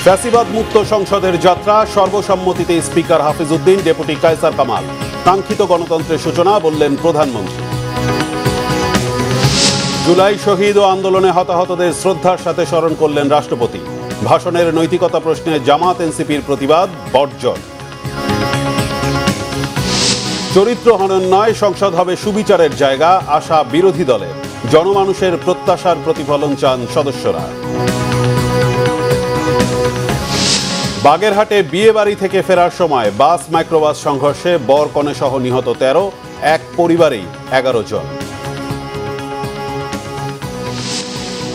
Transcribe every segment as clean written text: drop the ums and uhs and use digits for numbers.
ফ্যাসিবাদ মুক্ত সংসদের যাত্রা, সর্বসম্মতিতে স্পিকার হাফিজ উদ্দিন, ডেপুটি কায়সার কামাল। কাঙ্ক্ষিত গণতন্ত্রের সূচনা, বললেন প্রধানমন্ত্রী। জুলাই শহীদ ও আন্দোলনে হতাহতদের শ্রদ্ধার সাথে স্মরণ করলেন রাষ্ট্রপতি। ভাষণের নৈতিকতা প্রশ্নে জামাত এনসিপির প্রতিবাদ বর্জন। চরিত্র হনন নয়, সংসদ হবে সুবিচারের জায়গা, আশা বিরোধী দলের। জনমানুষের প্রত্যাশার প্রতিফলন চান সদস্যরা। বাগেরহাটে বিয়ে বাড়ি থেকে ফেরার সময় বাস মাইক্রোবাস সংঘর্ষে বর কনে সহ নিহত 13, এক পরিবারেই 11 জন।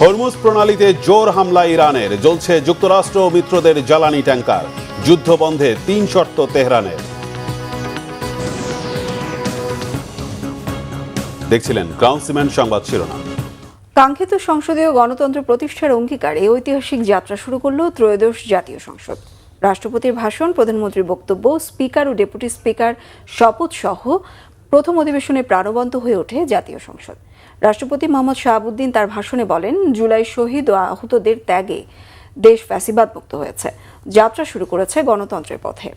হরমুজ প্রণালীতে জোর হামলা ইরানের, জ্বলছে যুক্তরাষ্ট্র ও মিত্রদের জ্বালানি ট্যাঙ্কার। যুদ্ধ বন্ধে 3 শর্ত তেহরানের। দেখছিলেন ক্রাউন সিমেন্ট সংবাদ শিরোনাম। কাঙ্ক্ষিত সংসদীয় গণতন্ত্র প্রতিষ্ঠার অঙ্গীকারে ঐতিহাসিক যাত্রা শুরু করল ত্রয়োদশ জাতীয় সংসদ। রাষ্ট্রপতির ভাষণ, প্রধানমন্ত্রীর বক্তব্য, স্পিকার ও ডেপুটি স্পিকার শপথ সহ প্রথম অধিবেশনে প্রাণবন্ত হয়ে ওঠে জাতীয় সংসদ। রাষ্ট্রপতি মোহাম্মদ শাহাবুদ্দিন তার ভাষণে বলেন, জুলাই শহীদ ও আহতদের ত্যাগে দেশ ফ্যাসিবাদ মুক্ত হয়েছে। যাত্রা শুরু করেছে গণতন্ত্রের পথে।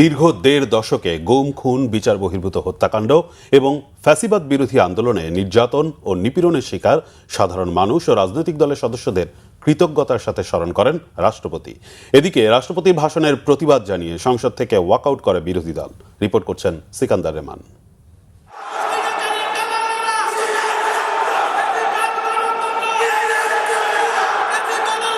দীর্ঘ 1.5 দশকে গুম, খুন, বিচার বহির্ভূত হত্যাকাণ্ড এবং ফ্যাসিবাদ বিরোধী আন্দোলনে নির্যাতন ও নিপীড়নের শিকার সাধারণ মানুষ ও রাজনৈতিক দলের সদস্যদের কৃতজ্ঞতার সাথে স্মরণ করেন রাষ্ট্রপতি। এদিকে রাষ্ট্রপতির ভাষণের প্রতিবাদ জানিয়ে সংসদ থেকে ওয়াকআউট করে বিরোধী দল। রিপোর্ট করছেন সিকান্দার রেমান।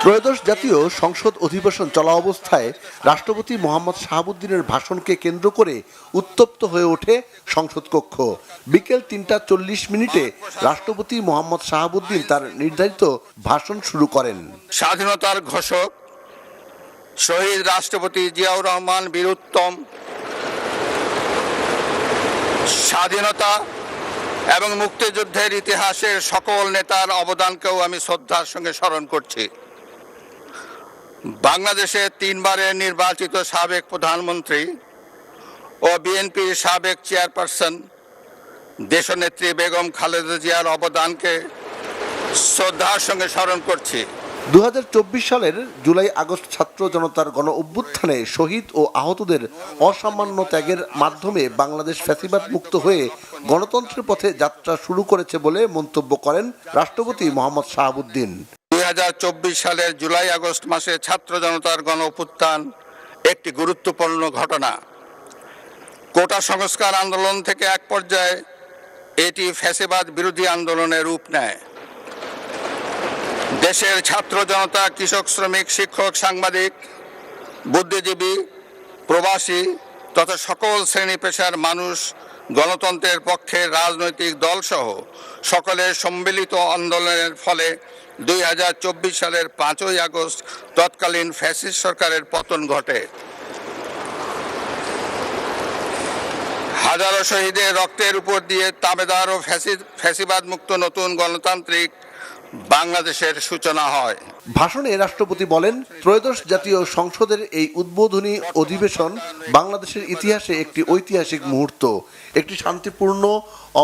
ত্রয়োদশ জাতীয় সংসদ অধিবেশন চলা অবস্থায় রাষ্ট্রপতি মোহাম্মদ শাহাবুদ্দিনের ভাষণকে কেন্দ্র করে উত্তপ্ত হয়ে ওঠে সংসদ কক্ষ। বিকেল 3:40 রাষ্ট্রপতি মোহাম্মদ শাহাবুদ্দিন তার নির্ধারিত ভাষণ শুরু করেন। স্বাধীনতার ঘোষক শহীদ রাষ্ট্রপতি জিয়াউর রহমান বীরুত্তম, স্বাধীনতা এবং মুক্তিযুদ্ধের ইতিহাসের সকল নেতার অবদানকেও আমি শ্রদ্ধার সঙ্গে স্মরণ করছি। বাংলাদেশের 3 বারের নির্বাচিত সাবেক প্রধানমন্ত্রী ও বিএনপির সাবেক চেয়ারপারসন দেশনেত্রী বেগম খালেদা জিয়ার অবদানকে শ্রদ্ধার সঙ্গে স্মরণ করছি। 2024 সালের জুলাই আগস্ট ছাত্র জনতার গণ অভ্যুত্থানে শহীদ ও আহতদের অসামান্য ত্যাগের মাধ্যমে বাংলাদেশ ফ্যাসিবাদ মুক্ত হয়ে গণতন্ত্রের পথে যাত্রা শুরু করেছে বলে মন্তব্য করেন রাষ্ট্রপতি মোহাম্মদ শাহাবুদ্দিন। 2024 সালের জুলাই আগস্ট মাসে ছাত্র জনতার গণ অভ্যুত্থান একটি গুরুত্বপূর্ণ ঘটনা। কোটা সংস্কার আন্দোলন থেকে এক পর্যায়ে এটি ফ্যাসিবাদ বিরোধী আন্দোলনের রূপ নেয়। দেশের ছাত্র জনতা, কৃষক, শ্রমিক, শিক্ষক, সাংবাদিক, বুদ্ধিজীবী, প্রবাসী তথা সকল শ্রেণী পেশার মানুষ গণতন্ত্রের পক্ষে রাজনৈতিক দলসহ সকলের সম্মিলিত আন্দোলনের ফলে 2024 সালের 5ই আগস্ট তৎকালীন ফ্যাসিস্ট সরকারের পতন ঘটে। হাজারো শহীদের রক্তের উপর দিয়ে তাবেদার ও ফ্যাসিবাদ মুক্ত নতুন গণতান্ত্রিক বাংলাদেশের সূচনা হয়। ভাষণে রাষ্ট্রপতি বলেন, ত্রয়োদশ জাতীয় সংসদের এই উদ্বোধনী অধিবেশন বাংলাদেশের ইতিহাসে একটি ঐতিহাসিক মুহূর্ত। একটি শান্তিপূর্ণ,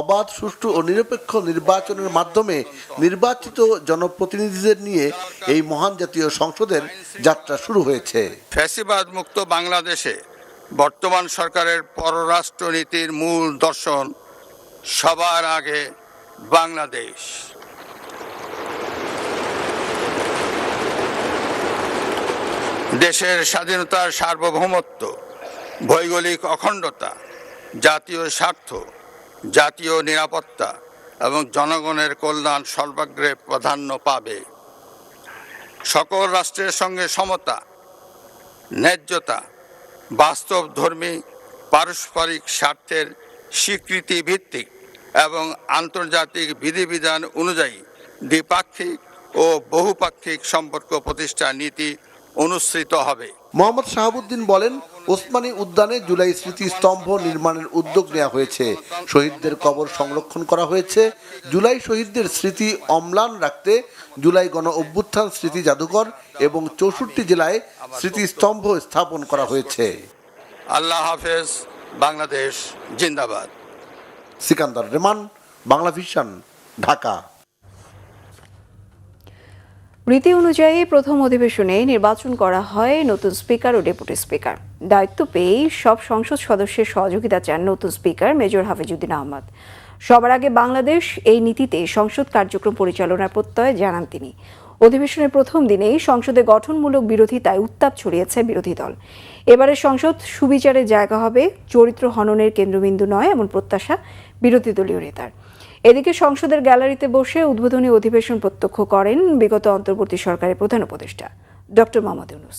অবাধ, সুষ্ঠু ও নিরপেক্ষ নির্বাচনের মাধ্যমে নির্বাচিত জনপ্রতিনিধিদের নিয়ে এই মহান জাতীয় সংসদের যাত্রা শুরু হয়েছে। ফ্যাসিবাদ মুক্ত বাংলাদেশে বর্তমান সরকারের পররাষ্ট্র নীতির মূল দর্শন সবার আগে বাংলাদেশ। দেশের স্বাধীনতার সার্বভৌমত্ব, ভৌগোলিক অখণ্ডতা, জাতীয় স্বার্থ, জাতীয় নিরাপত্তা এবং জনগণের কল্যাণ সর্বাগ্রে প্রাধান্য পাবে। সকল রাষ্ট্রের সঙ্গে সমতা, ন্যায্যতা, বাস্তবধর্মী পারস্পরিক স্বার্থের স্বীকৃতি ভিত্তিক এবং আন্তর্জাতিক বিধিবিধান অনুযায়ী দ্বিপাক্ষিক ও বহুপাক্ষিক সম্পর্ক প্রতিষ্ঠার নীতি অনুসৃত হবে। মোহাম্মদ শাহাবুদ্দিন বলেন, ওসমানী উদ্যানে জুলাই স্মৃতিস্তম্ভ নির্মাণের উদ্যোগ নেওয়া হয়েছে। শহীদদের কবর সংরক্ষণ করা হয়েছে। জুলাই শহীদদের স্মৃতি অম্লান রাখতে জুলাই গণ অভ্যুত্থান স্মৃতি জাদুঘর এবং 64 জেলায় স্মৃতিস্তম্ভ স্থাপন করা হয়েছে। আল্লাহ হাফেজ, বাংলাদেশ জিন্দাবাদ। সিকান্দার রেমান, বাংলা ভিশন, ঢাকা। রীতি অনুযায়ী প্রথম অধিবেশনে নির্বাচন করা হয় নতুন স্পিকার ও ডেপুটি স্পিকার। দায়িত্ব পেয়েই সব সংসদ সদস্যের সহযোগিতা চান নতুন স্পিকার মেজর হাফিজউদ্দিন আহমদ। সবার আগে বাংলাদেশ এই নীতিতে সংসদ কার্যক্রম পরিচালনার প্রত্যয় জানান তিনি। অধিবেশনের প্রথম দিনেই সংসদে গঠনমূলক বিরোধিতায় উত্তাপ ছড়িয়েছে বিরোধী দল। এবারের সংসদ সুবিচারের জায়গা হবে, চরিত্র হননের কেন্দ্রবিন্দু নয়, এমন প্রত্যাশা বিরোধী দলীয় নেতার। এদিকে সংসদের গ্যালারিতে বসে উদ্বোধনী অধিবেশন প্রত্যক্ষ করেন বিগত অন্তর্বর্তী সরকারের প্রধান উপদেষ্টা ডক্টর মোহাম্মদ ইউনূস।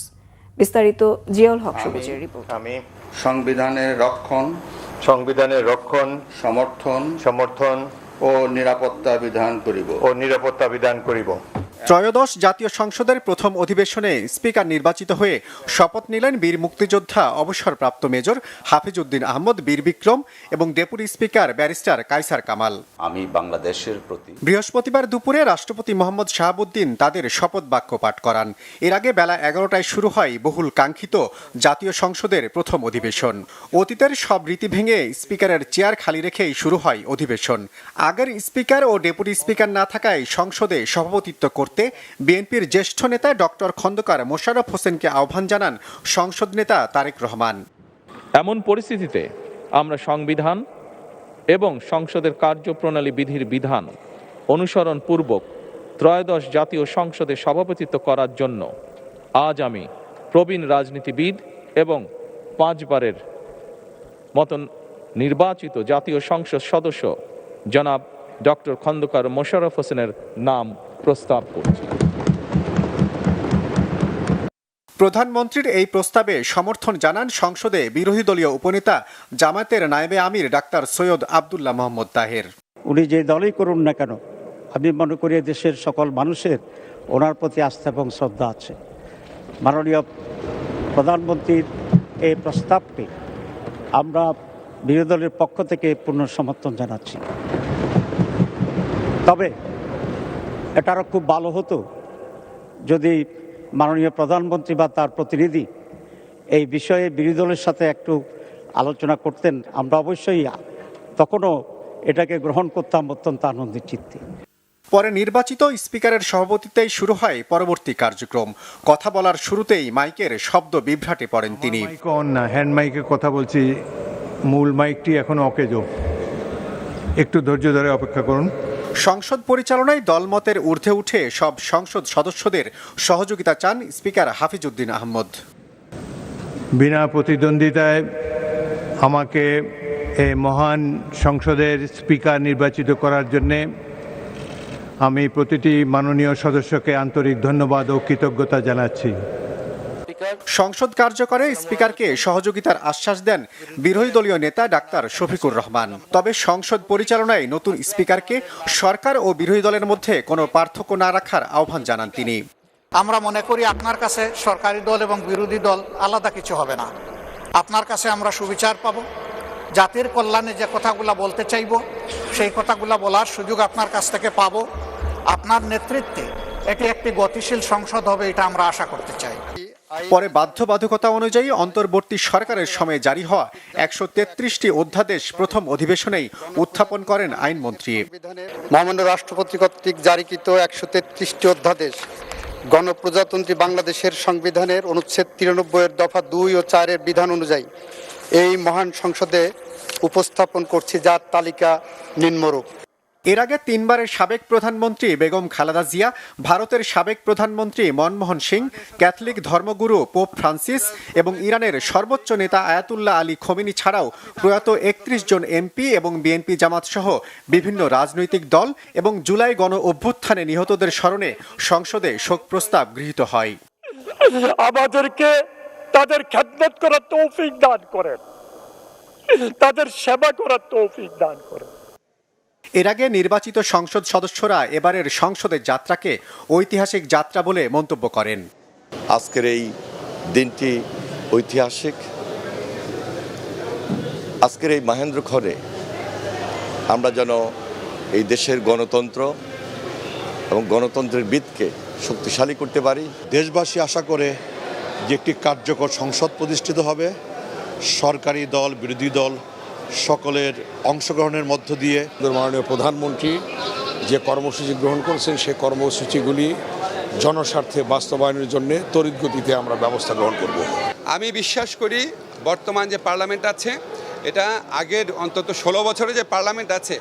বিস্তারিত জিয়াউল হক সবুজের রিপোর্ট। আমি সংবিধানের রক্ষণ সমর্থন ও নিরাপত্তা বিধান করিব। ত্রয়োদশ জাতীয় সংসদের প্রথম অধিবেশনে স্পিকার নির্বাচিত হয়ে শপথ নিলেন বীর মুক্তিযোদ্ধা অবসরপ্রাপ্ত মেজর হাফিজউদ্দিন আহমদ বীর বিক্রম এবং deputy speaker barrister Kaiser Kamal. আমি বাংলাদেশের প্রতি। বৃহস্পতিবার দুপুরে রাষ্ট্রপতি মোহাম্মদ শাহাবুদ্দিন তাদের শপথ বাক্য পাঠ করান। এর আগে বেলা 11টায় শুরু হয় বহুল কাঙ্ক্ষিত জাতীয় সংসদের প্রথম অধিবেশন। অতীতের সব রীতি ভেঙে স্পিকারের চেয়ার খালি রেখেই শুরু হয় অধিবেশন। আগের স্পিকার ও ডেপুটি স্পিকার না থাকায় সংসদে সভাপতিত্ব করতে বিএনপির জ্যেষ্ঠ নেতা ডক্টর খন্দকার মোশাররফ হোসেনকে আহ্বান জানান সংসদ নেতা তারেক রহমান। এমন পরিস্থিতিতে আমরা সংবিধান এবং সংসদের কার্যপ্রণালী বিধির বিধান অনুসরণ পূর্বক ত্রয়োদশ জাতীয় সংসদে সভাপতিত্ব করার জন্য আজ আমি প্রবীণ রাজনীতিবিদ এবং 5 বারের মতন নির্বাচিত জাতীয় সংসদ সদস্য জনাব ডক্টর খন্দকার মোশাররফ হোসেনের নাম প্রস্তাব করছি। প্রধানমন্ত্রীর এই প্রস্তাবে সমর্থন জানান সংসদে বিরোধী দলীয় উপনেতা জামায়াতের নায়েবে আমির ডাক্তার সৈয়দ আব্দুল্লাহ মোহাম্মদ তাহের। উনি যে দলই করুন না কেন, আমি মনে করি দেশের সকল মানুষের ওনার প্রতি আস্থা এবং শ্রদ্ধা আছে। মাননীয় প্রধানমন্ত্রীর এই প্রস্তাবকে আমরা বিরোধী দলের পক্ষ থেকে পূর্ণ সমর্থন জানাচ্ছি। তবে এটা আরও খুব ভালো হতো যদি মাননীয় প্রধানমন্ত্রী বা তার প্রতিনিধি এই বিষয়ে বিরোধী দলের সাথে একটু আলোচনা করতেন। আমরা অবশ্যই তখনও এটাকে গ্রহণ করতাম অত্যন্ত আনন্দের চিত্তে। পরে নির্বাচিত স্পিকারের সভাপতিত্বেই শুরু হয় পরবর্তী কার্যক্রম। কথা বলার শুরুতেই মাইকের শব্দ বিভ্রাটে পড়েন তিনি। হ্যান্ড মাইকে কথা বলছি, মূল মাইকটি এখনো অকেজো, একটু ধৈর্য ধরে অপেক্ষা করুন। সংসদ পরিচালনায় দলমতের ঊর্ধ্বে উঠে সব সংসদ সদস্যদের সহযোগিতা চান স্পিকার হাফিজউদ্দিন আহমদ। বিনা প্রতিদ্বন্দ্বিতায় আমাকে এই মহান সংসদের স্পিকার নির্বাচিত করার জন্যে আমি প্রতিটি মাননীয় সদস্যকে আন্তরিক ধন্যবাদ ও কৃতজ্ঞতা জানাচ্ছি। সংসদ কার্যকরে স্পিকারকে সহযোগিতার আশ্বাস দেন বিরোধী দলীয় নেতা ডাক্তার শফিকুর রহমান। তবে সংসদ পরিচালনায় নতুন স্পিকারকে সরকার ও বিরোধী দলের মধ্যে কোনো পার্থক্য না রাখার আহ্বান জানান তিনি। আমরা মনে করি আপনার কাছে সরকারি দল এবং বিরোধী দল আলাদা কিছু হবে না। আপনার কাছে আমরা সুবিচার পাব, জাতির কল্যাণে যে কথাগুলো বলতে চাইব সেই কথাগুলো বলার সুযোগ আপনার কাছ থেকে পাব। আপনার নেতৃত্বে এটি একটি গতিশীল সংসদ হবে, এটা আমরা আশা করতে চাই। পরে বাধ্যবাধকতা অনুযায়ী অন্তর্বর্তী সরকারের সময়ে জারি হওয়া 133টি অধ্যাদেশ প্রথম অধিবেশনেই উত্থাপন করেন আইনমন্ত্রী। মহামান্য রাষ্ট্রপতি কর্তৃক জারিকৃত 133টি অধ্যাদেশ গণপ্রজাতন্ত্রী বাংলাদেশের সংবিধানের অনুচ্ছেদ 93 দফা 2 ও 4 এর বিধান অনুযায়ী এই মহান সংসদে উপস্থাপন করছি, যার তালিকা নিম্নরূপ। এর আগে 3 বারের সাবেক প্রধানমন্ত্রী বেগম খালেদা জিয়া, ভারতের সাবেক প্রধানমন্ত্রী মনমোহন সিং, ক্যাথলিক ধর্মগুরু পোপ ফ্রান্সিস এবং ইরানের সর্বোচ্চ নেতা আয়াতুল্লাহ আলী খোমেনি ছাড়াও প্রয়াত 31 জন এমপি এবং বিএনপি জামাত সহ বিভিন্ন রাজনৈতিক দল এবং জুলাই গণ অভ্যুত্থানে নিহতদের স্মরণে সংসদে শোক প্রস্তাব গৃহীত হয়। আমাদেরকে তাদের খেদমত করার তৌফিক দান করেন, তাদের সেবা করার তৌফিক দান করেন। এর আগে নির্বাচিত সংসদ সদস্যরা এবারের সংসদের যাত্রাকে ঐতিহাসিক যাত্রা বলে মন্তব্য করেন। আজকের এই দিনটি ঐতিহাসিক। আজকের এই মহেন্দ্রক্ষণে আমরা যেন এই দেশের গণতন্ত্র এবং গণতন্ত্রের ভিতকে শক্তিশালী করতে পারি। দেশবাসী আশা করে যে একটি কার্যকর সংসদ প্রতিষ্ঠিত হবে, সরকারি দল বিরোধী দল সকলের অংশগ্রহণের মধ্য দিয়ে। মাননীয় প্রধানমন্ত্রী যে কর্মসূচি গ্রহণ করেছেন সেই কর্মসূচিগুলি জনস্বার্থে বাস্তবায়নের জন্য তড়িৎ গতিতে আমরা ব্যবস্থা গ্রহণ করব। আমি বিশ্বাস করি বর্তমান যে পার্লামেন্ট আছে এটা আগের অন্তত 16 বছরে যে পার্লামেন্ট আছে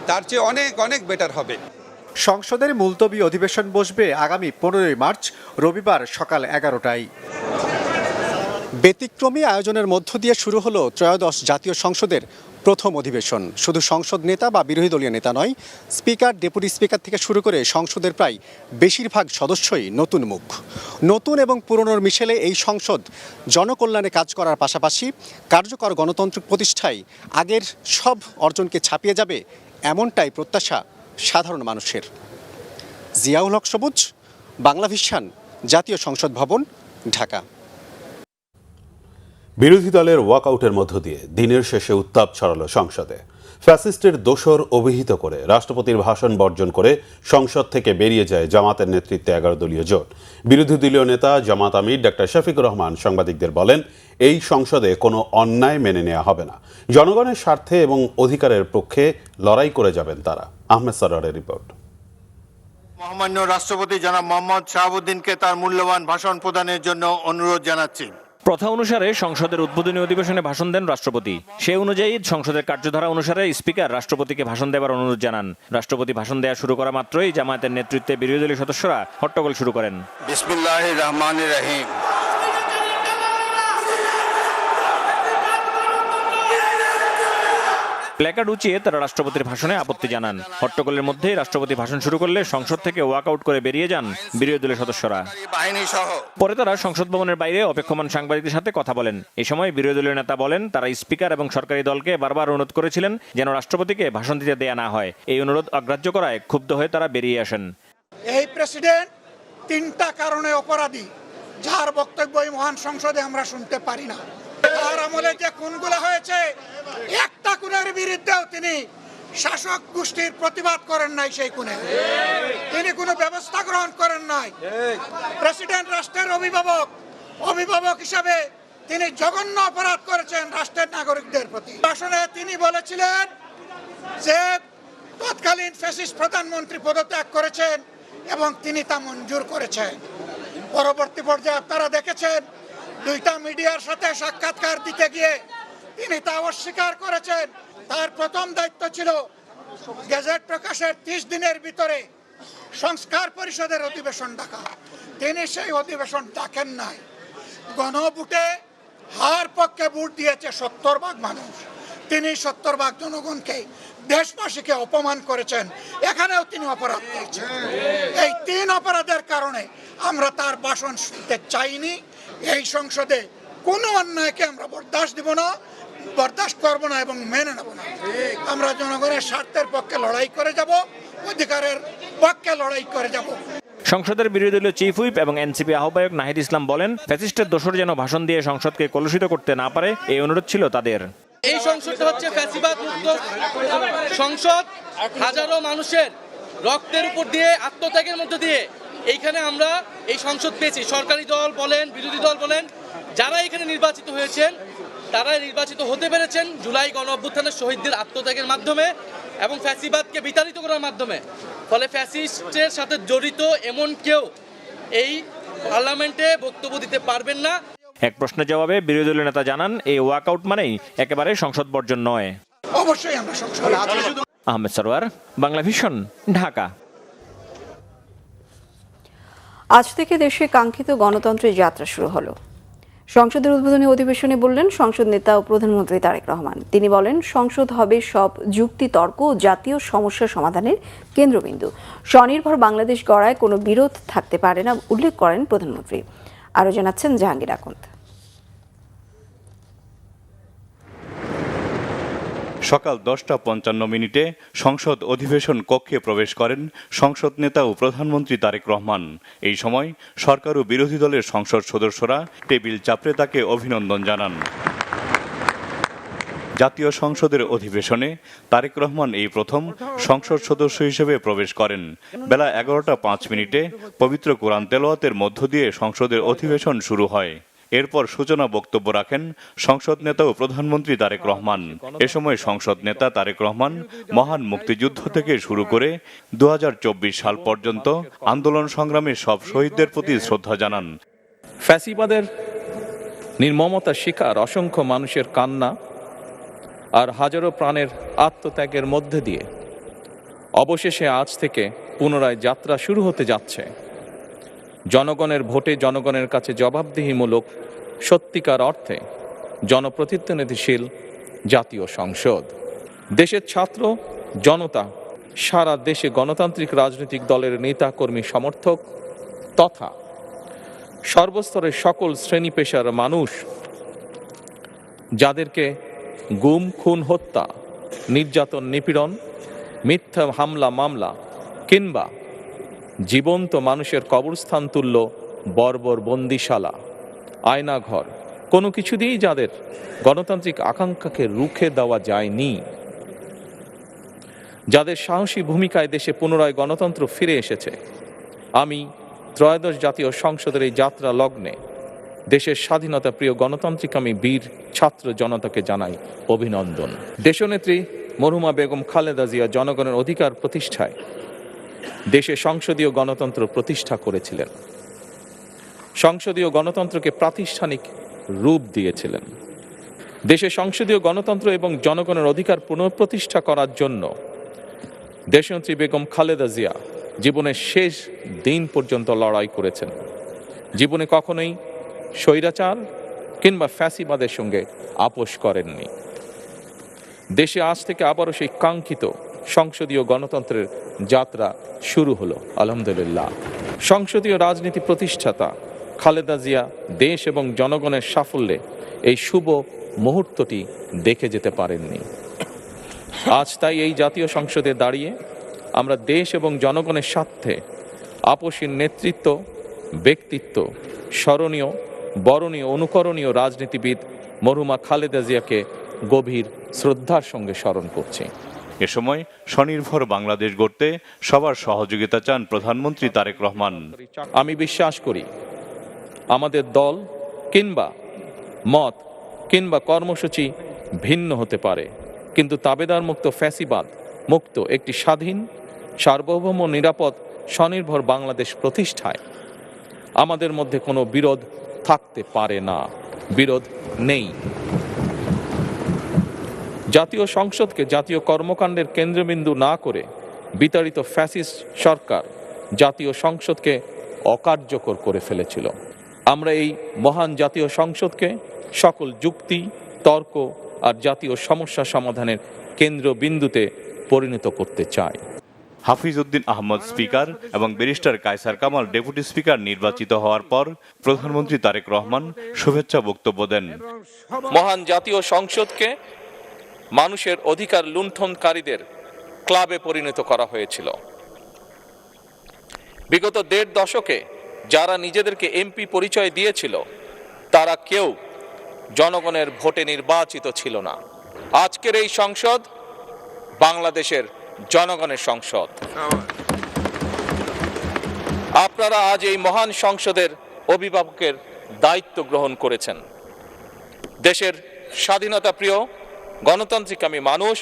তার চেয়ে অনেক অনেক বেটার হবে। সংসদের মুলতবি অধিবেশন বসবে আগামী 15 মার্চ রবিবার সকাল 11টায়। ব্যতিক্রমী আয়োজনের মধ্য দিয়ে শুরু হলো ত্রয়োদশ জাতীয় সংসদের প্রথম অধিবেশন। শুধু সংসদ নেতা বা বিরোধী দলীয় নেতা নয়, স্পিকার, ডেপুটি স্পিকার থেকে শুরু করে সংসদের প্রায় বেশিরভাগ সদস্যই নতুন মুখ। নতুন এবং পুরনোর মিশেলে এই সংসদ জনকল্যাণে কাজ করার পাশাপাশি কার্যকর গণতান্ত্রিক প্রতিষ্ঠায় আগের সব অর্জনকে ছাপিয়ে যাবে, এমনটাই প্রত্যাশা সাধারণ মানুষের। জিয়াউল হক সবুজ, বাংলা ভিশন, জাতীয় সংসদ ভবন, ঢাকা। বিরোধী দলের ওয়াকআউটের মধ্য দিয়ে দিনের শেষে উত্তাপ ছড়ালো সংসদে। ফ্যাসিস্টের দোসর অভিহিত করে রাষ্ট্রপতির ভাষণ বর্জন করে সংসদ থেকে বেরিয়ে যায় জামাতের নেতৃত্বে 11 দলীয় জোট। বিরোধী দলীয় নেতা জামাত আমির ডক্টর শফিকুর রহমান সাংবাদিকদের বলেন, এই সংসদে কোনো অন্যায় মেনে নেওয়া হবে না। জনগণের স্বার্থে এবং অধিকারের পক্ষে লড়াই করে যাবেন তারা। আহমেদ সরওয়ারের রিপোর্ট। মহামান্য রাষ্ট্রপতি জনাব মোহাম্মদ শাহাবুদ্দিনকে তার মূল্যবান ভাষণ প্রদানের জন্য অনুরোধ জানাচ্ছি। প্রথা অনুসারে সংসদের উদ্বোধনী অধিবেশনে ভাষণ দেন রাষ্ট্রপতি। সে অনুযায়ী সংসদের কার্যধারা অনুসারে স্পিকার রাষ্ট্রপতিকে ভাষণ দেওয়ার অনুরোধ জানান। রাষ্ট্রপতি ভাষণ দেওয়া শুরু করা মাত্রই জামায়াতের নেতৃত্বে বিরোধী দলীয় সদস্যরা হট্টগোল শুরু করেন। বিসমিল্লাহির রহমানির রহিম। প্ল্যাকার্ড উঁচিয়ে তারা রাষ্ট্রপতির ভাষণে আপত্তি জানান। হট্টগোলের মধ্যেই রাষ্ট্রপতি ভাষণ শুরু করলে সংসদ থেকে ওয়াকআউট করে বেরিয়ে যান বিরোধী দলীয় সদস্যরা। পরে তারা সংসদ ভবনের বাইরে অপেক্ষমান সাংবাদিকদের সাথে কথা বলেন। এই সময় বিরোধী দলীয় নেতা বলেন, তারা স্পিকার এবং সরকারি দলকে বারবার অনুরোধ করেছিলেন যেন রাষ্ট্রপতিকে ভাষণ দিতে দেয়া না হয়। এই অনুরোধ অগ্রাহ্য করায় ক্ষুব্ধ হয়ে তারা বেরিয়ে আসেন। এই প্রেসিডেন্ট 3টা কারণে অপরাধী, যার বক্তব্য এই মহান সংসদে আমরা শুনতে পারি না। তার আমলে যে খুনগুলো হয়েছে, একটা খুনের বিরুদ্ধেও তিনি শাসক গোষ্ঠীর প্রতিবাদ করেন নাই। সেই খুনে তিনি কোনো ব্যবস্থা গ্রহণ করেন নাই। প্রেসিডেন্ট রাষ্ট্রের অভিভাবক হিসাবে তিনি জঘন্য অপরাধ করেছেন রাষ্ট্রের নাগরিকদের প্রতি। ভাষণে তিনি বলেছিলেন যে তৎকালীন ফ্যাসিস্ট প্রধানমন্ত্রী পদত্যাগ করেছেন এবং তিনি তা মঞ্জুর করেছেন। পরবর্তী পর্যায়ে আপনারা দেখেছেন 2টা মিডিয়ার সাথে সাক্ষাৎকার দিতে গিয়ে তিনি তা অস্বীকার করেছেন। তার প্রথম দায়িত্ব ছিল গেজেট প্রকাশের 30 দিনের ভিতরে সংস্কার পরিষদের অধিবেশন ডাকা। তিনি সেই অধিবেশন ডাকেন নাই। গণভোটে হার পক্ষে ভোট দিয়েছে 70% মানুষ। তিনি 70% জনগণকে, দেশবাসীকে অপমান করেছেন। এখানেও তিনি অপরাধ করেছেন। এই 3 অপরাধের কারণে আমরা তার ভাষণ শুনতে চাইনি। এই সংসদে কোনো অন্যায়কে আমরা বরদাস্ত করব না এবং মেনে নেব না। আমরা জনগণের স্বার্থের পক্ষে লড়াই করে যাব, অধিকারের পক্ষে লড়াই করে যাব। সংসদের বিরোধী দলীয় চিফ হুইপ এবং এনসিপি আহ্বায়ক নাহিদ ইসলাম বলেন, ফ্যাসিস্টের দোসর যেন ভাষণ দিয়ে সংসদকে কলুষিত করতে না পারে, এই অনুরোধ ছিল তাদের। এই সংসদটা হচ্ছে ফ্যাসিবাদ মুক্ত সংসদ। হাজারো মানুষের রক্তের উপর দিয়ে, আত্মত্যাগের মধ্য দিয়ে এইখানে আমরা এই সংসদ পেয়েছি। সরকারি দল বলেন, বিরোধী দল বলেন, যারা এখানে নির্বাচিত হয়েছেন তারা নির্বাচিত হতে পেরেছেন জুলাই গণ অভ্যুত্থানের শহীদদের আত্মত্যাগের মাধ্যমে এবং ফ্যাসিবাদকে বিতাড়িত করার মাধ্যমে। ফলে ফ্যাসিস্টের সাথে জড়িত এমন কেউ এই পার্লামেন্টে বক্তব্য দিতে পারবেন না। এক প্রশ্নের জবাবে বিরোধী দলীয় নেতা জানান, এই ওয়াকআউট মানেই একেবারে সংসদ বর্জন নয়। অবশ্যই আমরা সংসদ। আহমেদ সরওয়ার, বাংলা ভিশন, ঢাকা। আজ থেকে দেশে কাঙ্ক্ষিত গণতন্ত্রের যাত্রা শুরু হলো। সংসদের উদ্বোধনী অধিবেশনে বললেন সংসদ নেতা ও প্রধানমন্ত্রী তারেক রহমান। তিনি বলেন, সংসদ হবে সব যুক্তি, তর্ক ও জাতীয় সমস্যা সমাধানের কেন্দ্রবিন্দু। স্বনির্ভর বাংলাদেশ গড়ায় কোনো বিরোধ থাকতে পারে না উল্লেখ করেন প্রধানমন্ত্রী। আরও জানাচ্ছেন জাহাঙ্গীর আকন্দ। সকাল 10:55 সংসদ অধিবেশন কক্ষে প্রবেশ করেন সংসদ নেতা ও প্রধানমন্ত্রী তারেক রহমান। এই সময় সরকার ও বিরোধী দলের সংসদ সদস্যরা টেবিল চাপড়ে তাকে অভিনন্দন জানান। জাতীয় সংসদের অধিবেশনে তারেক রহমান এই প্রথম সংসদ সদস্য হিসেবে প্রবেশ করেন। বেলা 11:05 পবিত্র কোরআন তেলাওয়াতের মধ্য দিয়ে সংসদের অধিবেশন শুরু হয়। এরপর সূচনা বক্তব্য রাখেন সংসদ নেতা ও প্রধানমন্ত্রী তারেক রহমান। এ সময় সংসদ নেতা তারেক রহমান মহান মুক্তিযুদ্ধ থেকে শুরু করে 2024 সাল পর্যন্ত আন্দোলন সংগ্রামে সব শহীদদের প্রতি শ্রদ্ধা জানান। ফ্যাসিবাদের নির্মমতার শিকার অসংখ্য মানুষের কান্না আর হাজারো প্রাণের আত্মত্যাগের মধ্যে দিয়ে অবশেষে আজ থেকে পুনরায় যাত্রা শুরু হতে যাচ্ছে জনগণের ভোটে জনগণের কাছে জবাবদিহিমূলক সত্যিকার অর্থে জনপ্রতিনিধিশীল জাতীয় সংসদ। দেশের ছাত্র জনতা, সারা দেশে গণতান্ত্রিক রাজনৈতিক দলের নেতা কর্মী সমর্থক তথা সর্বস্তরের সকল শ্রেণী পেশার মানুষ যাদেরকে গুম, খুন, হত্যা, নির্যাতন, নিপীড়ন, মিথ্যা হামলা মামলা কিংবা জীবন্ত মানুষের কবরস্থান তুল্য বর্বর বন্দিশালা, আয়নাঘর কোনো কিছু দিয়েই যাদের গণতান্ত্রিক আকাঙ্ক্ষাকে রুখে দেওয়া যায়নি, যাদের সাহসী ভূমিকায় দেশে পুনরায় গণতন্ত্র ফিরে এসেছে, আমি ত্রয়োদশ জাতীয় সংসদের এই যাত্রা লগ্নে দেশের স্বাধীনতা প্রিয় গণতান্ত্রিকামী বীর ছাত্র জনতাকে জানাই অভিনন্দন। দেশনেত্রী মরহুমা বেগম খালেদা জিয়া জনগণের অধিকার প্রতিষ্ঠায় দেশে সংসদীয় গণতন্ত্র প্রতিষ্ঠা করেছিলেন, সংসদীয় গণতন্ত্রকে প্রাতিষ্ঠানিক রূপ দিয়েছিলেন। দেশে সংসদীয় গণতন্ত্র এবং জনগণের অধিকার পুনঃপ্রতিষ্ঠা করার জন্য দেশনেত্রী বেগম খালেদা জিয়া জীবনের শেষ দিন পর্যন্ত লড়াই করেছেন। জীবনে কখনোই স্বৈরাচার কিংবা ফ্যাসিবাদের সঙ্গে আপোষ করেননি। দেশে আজ থেকে আবারও সেই কাঙ্ক্ষিত সংসদীয় গণতন্ত্রের যাত্রা শুরু হলো আলহামদুলিল্লাহ। সংসদীয় রাজনীতি প্রতিষ্ঠাতা খালেদা জিয়া দেশ এবং জনগণের সাফল্যে এই শুভ মুহূর্তটি দেখে যেতে পারেননি। আজ তাই এই জাতীয় সংসদে দাঁড়িয়ে আমরা দেশ এবং জনগণের স্বার্থে আপসীর নেতৃত্ব, ব্যক্তিত্ব, স্মরণীয়, বরণীয়, অনুকরণীয় রাজনীতিবিদ মরহুমা খালেদা জিয়াকে গভীর শ্রদ্ধার সঙ্গে স্মরণ করছি। এ সময় স্বনির্ভর বাংলাদেশ গড়তে সবার সহযোগিতা চান প্রধানমন্ত্রী তারেক রহমান। আমি বিশ্বাস করি আমাদের দল কিংবা মত কিংবা কর্মসূচি ভিন্ন হতে পারে, কিন্তু তাবেদার মুক্ত, ফ্যাসিবাদ মুক্ত একটি স্বাধীন, সার্বভৌম, নিরাপদ, স্বনির্ভর বাংলাদেশ প্রতিষ্ঠায় আমাদের মধ্যে কোনো বিরোধ থাকতে পারে না, বিরোধ নেই। জাতীয় সংসদকে জাতীয় কর্মকাণ্ডের কেন্দ্রবিন্দু না করে বিতাড়িত ফ্যাসিস্ট সরকার জাতীয় সংসদকে অকার্যকর করে ফেলেছিল। আমরা এই মহান জাতীয় সংসদকে সকল যুক্তি, তর্ক আর জাতীয় সমস্যা সমাধানের কেন্দ্রবিন্দুতে পরিণত করতে চাই। হাফিজ উদ্দিন আহমদ স্পিকার এবং barrister Kaiser Kamal deputy speaker নির্বাচিত হওয়ার পর প্রধানমন্ত্রী তারেক রহমান শুভেচ্ছা বক্তব্য দেন। মহান জাতীয় সংসদকে মানুষের অধিকার লুণ্ঠনকারীদের ক্লাবে পরিণত করা হয়েছিল। বিগত ১.৫ দশকে যারা নিজেদেরকে এমপি পরিচয় দিয়েছিল তারা কেউ জনগণের ভোটে নির্বাচিত ছিল না। আজকের এই সংসদ বাংলাদেশের জনগণের সংসদ। আপনারা আজ এই মহান সংসদের অভিভাবকের দায়িত্ব গ্রহণ করেছেন। দেশের স্বাধীনতা প্রিয় গণতান্ত্রিকামী মানুষ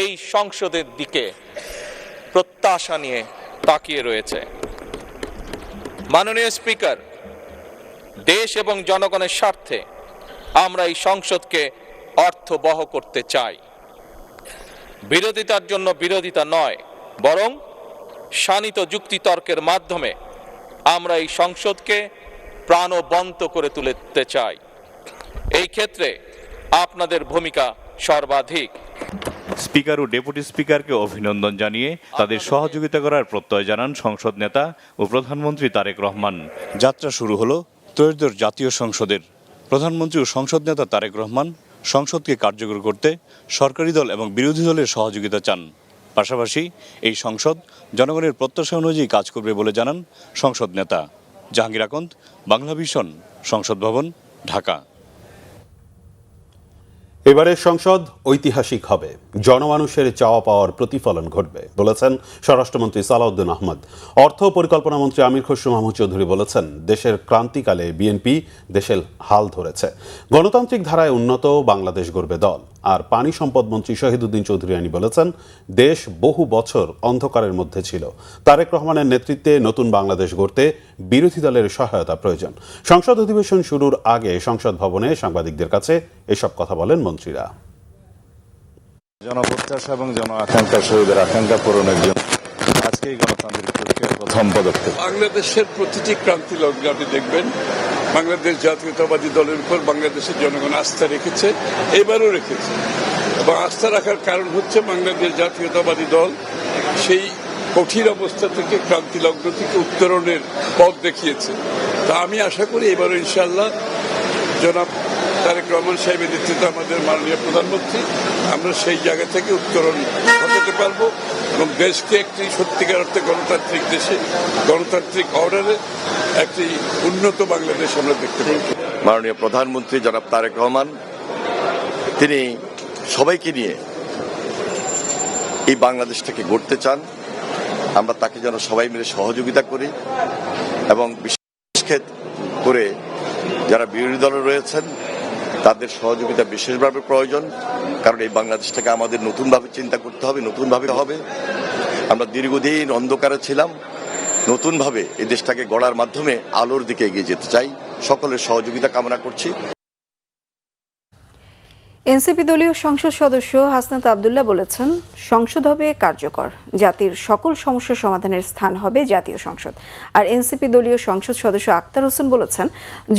এই সংসদের দিকে প্রত্যাশা নিয়ে তাকিয়ে রয়েছে। মাননীয় স্পিকার, দেশ এবং জনগণের স্বার্থে আমরা এই সংসদকে অর্থবহ করতে চাই। বিরোধিতার জন্য বিরোধিতা নয়, বরং শানিত যুক্তিতর্কের মাধ্যমে আমরা এই সংসদকে প্রাণবন্ত করে তুলতে চাই। এই ক্ষেত্রে আপনাদের ভূমিকা সর্বাধিক। স্পিকার ও ডেপুটি স্পিকারকে অভিনন্দন জানিয়ে তাদের সহযোগিতা করার প্রত্যয় জানান সংসদ নেতা ও প্রধানমন্ত্রী তারেক রহমান। যাত্রা শুরু হলো ত্রয়োদশ জাতীয় সংসদের। প্রধানমন্ত্রী ও সংসদ নেতা তারেক রহমান সংসদকে কার্যকর করতে সরকারি দল এবং বিরোধী দলের সহযোগিতা চান। পাশাপাশি এই সংসদ জনগণের প্রত্যাশা অনুযায়ী কাজ করবে বলে জানান সংসদ নেতা। জাহাঙ্গীর আকন্দ, বাংলা ভিশন, সংসদ ভবন, ঢাকা। এবারের সংসদ ঐতিহাসিক হবে, জনমানুষের চাওয়া পাওয়ার প্রতিফলন ঘটবে বলেছেন স্বরাষ্ট্রমন্ত্রী সালাউদ্দিন আহমদ। অর্থ পরিকল্পনা মন্ত্রী আমির খসরু মাহমুদ চৌধুরী বলেছেন, দেশের ক্রান্তিকালে বিএনপি দেশের হাল ধরেছে, গণতান্ত্রিক ধারায় উন্নত বাংলাদেশ গড়বে দল। আর পানি সম্পদ মন্ত্রী শহীদুদ্দিন চৌধুরী বলেছেন, দেশ বহু বছর অন্ধকারের মধ্যে ছিল, তারেক রহমানের নেতৃত্বে নতুন বাংলাদেশ গড়তে বিরোধী দলের সহায়তা প্রয়োজন। সংসদ অধিবেশন শুরুর আগে সংসদ ভবনে সাংবাদিকদের কাছে এসব কথা বলেন মন্ত্রীরা। জনপ্রত্যাশা এবং জন আকাঙ্ক্ষা শহীদের আকাঙ্ক্ষা পূরণের জন্য আজকেই গণতান্ত্রিক প্রক্রিয়ার প্রথম পদক্ষেপ। বাংলাদেশের প্রতিটি ক্রান্তি লগ্নে আপনি দেখবেন বাংলাদেশ জাতীয়তাবাদী দলের উপর বাংলাদেশের জনগণ আস্থা রেখেছে, এবারও রেখেছে। এবং আস্থা রাখার কারণ হচ্ছে বাংলাদেশ জাতীয়তাবাদী দল সেই কঠিন অবস্থা থেকে ক্রান্তি লগ্ন থেকে উত্তরণের পথ দেখিয়েছে। তা আমি আশা করি এবারও ইনশাআল্লাহ জনাব তারেক রহমান সাহেবের নেতৃত্বে আমাদের মাননীয় প্রধানমন্ত্রী আমরা সেই জায়গা থেকে উত্তরণ ঘটাতে পারবো এবং দেশকে একটি সত্যিকার অর্থে গণতান্ত্রিক দেশে গণতান্ত্রিক অর্ডারে একটি উন্নত বাংলাদেশ আমরা দেখতে পাবো। মাননীয় প্রধানমন্ত্রী জনাব তারেক রহমান তিনি সবাইকে নিয়ে এই বাংলাদেশটাকে গড়তে চান। আমরা তাকে যেন সবাই মিলে সহযোগিতা করি এবং বিশেষ করে যারা বিরোধী দলে রয়েছেন তাদের সহযোগিতা বিশেষভাবে প্রয়োজন, কারণ এই বাংলাদেশটাকে আমাদের নতুনভাবে চিন্তা করতে হবে, নতুনভাবে হবে। আমরা দীর্ঘদিন অন্ধকারে ছিলাম, নতুনভাবে এই দেশটাকে গড়ার মাধ্যমে আলোর দিকে এগিয়ে যেতে চাই। সকলের সহযোগিতা কামনা করছি। এনসিপি দলীয় সংসদ সদস্য হাসনাত আব্দুল্লাহ বলেছেন, সংসদ হবে কার্যকর, জাতির সকল সমস্যা সমাধানের স্থান হবে জাতীয় সংসদ। আর এনসিপি দলীয় সংসদ সদস্য আক্তার হোসেন বলেছেন,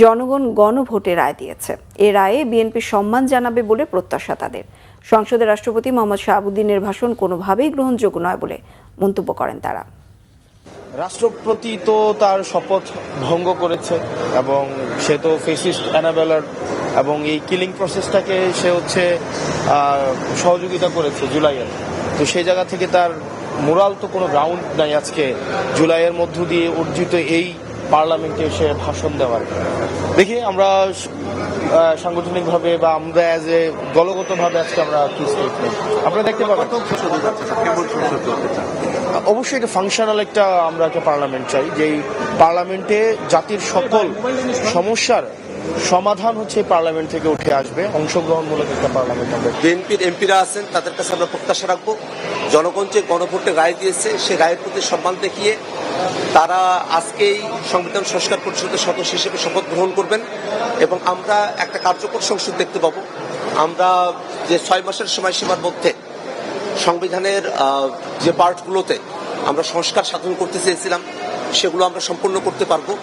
জনগণ গণভোটে রায় দিয়েছে, এ রায়ে বিএনপি সম্মান জানাবে বলে প্রত্যাশা তাদের। সংসদে রাষ্ট্রপতি মোহাম্মদ শাহাবুদ্দিনের ভাষণ কোনোভাবেই গ্রহণযোগ্য নয় বলে মন্তব্য করেন তারা। রাষ্ট্রপতি তো তার শপথ ভঙ্গ করেছে এবং সে তো ফেসিস্ট অ্যানাবেলার এবং এই কিলিং প্রসেসটাকে সে সহযোগিতা করেছে জুলাইয়ের। তো সেই জায়গা থেকে তার মোরাল তো কোনো গ্রাউন্ড নাই আজকে জুলাইয়ের মধ্য দিয়ে অর্জিত এই পার্লামেন্টে এসে ভাষণ দেওয়ার। দেখি আমরা সাংগঠনিকভাবে বা আমরা অ্যাজ এ দলগতভাবে আজকে আমরা কি স্টেটমেন্ট আপনারা দেখতে পাবেন। অবশ্যই এটা ফাংশনাল আমরা একটা পার্লামেন্ট চাই, যেই পার্লামেন্টে জাতির সকল সমস্যার সমাধান হচ্ছে পার্লামেন্ট থেকে উঠে আসবে, অংশগ্রহণমূলক একটা পার্লামেন্ট। আমরা বিএনপির এমপিরা আছেন, তাদের কাছে আমরা প্রত্যাশা রাখবো জনগণ যে গণভোটে রায় দিয়েছে সেই রায়ের প্রতি সম্মান দেখিয়ে তারা আজকেই সংবিধান সংস্কার পরিষদের সদস্য হিসেবে শপথ গ্রহণ করবেন এবং আমরা একটা কার্যকর সংসদ দেখতে পাবো। আমরা যে 6 মাসের সময়সীমার মধ্যে সংবিধানের যে পার্টগুলোতে আমরা সংস্কার সাধন করতে চেয়েছিলাম সেগুলো আমরা সম্পূর্ণ করতে পারবো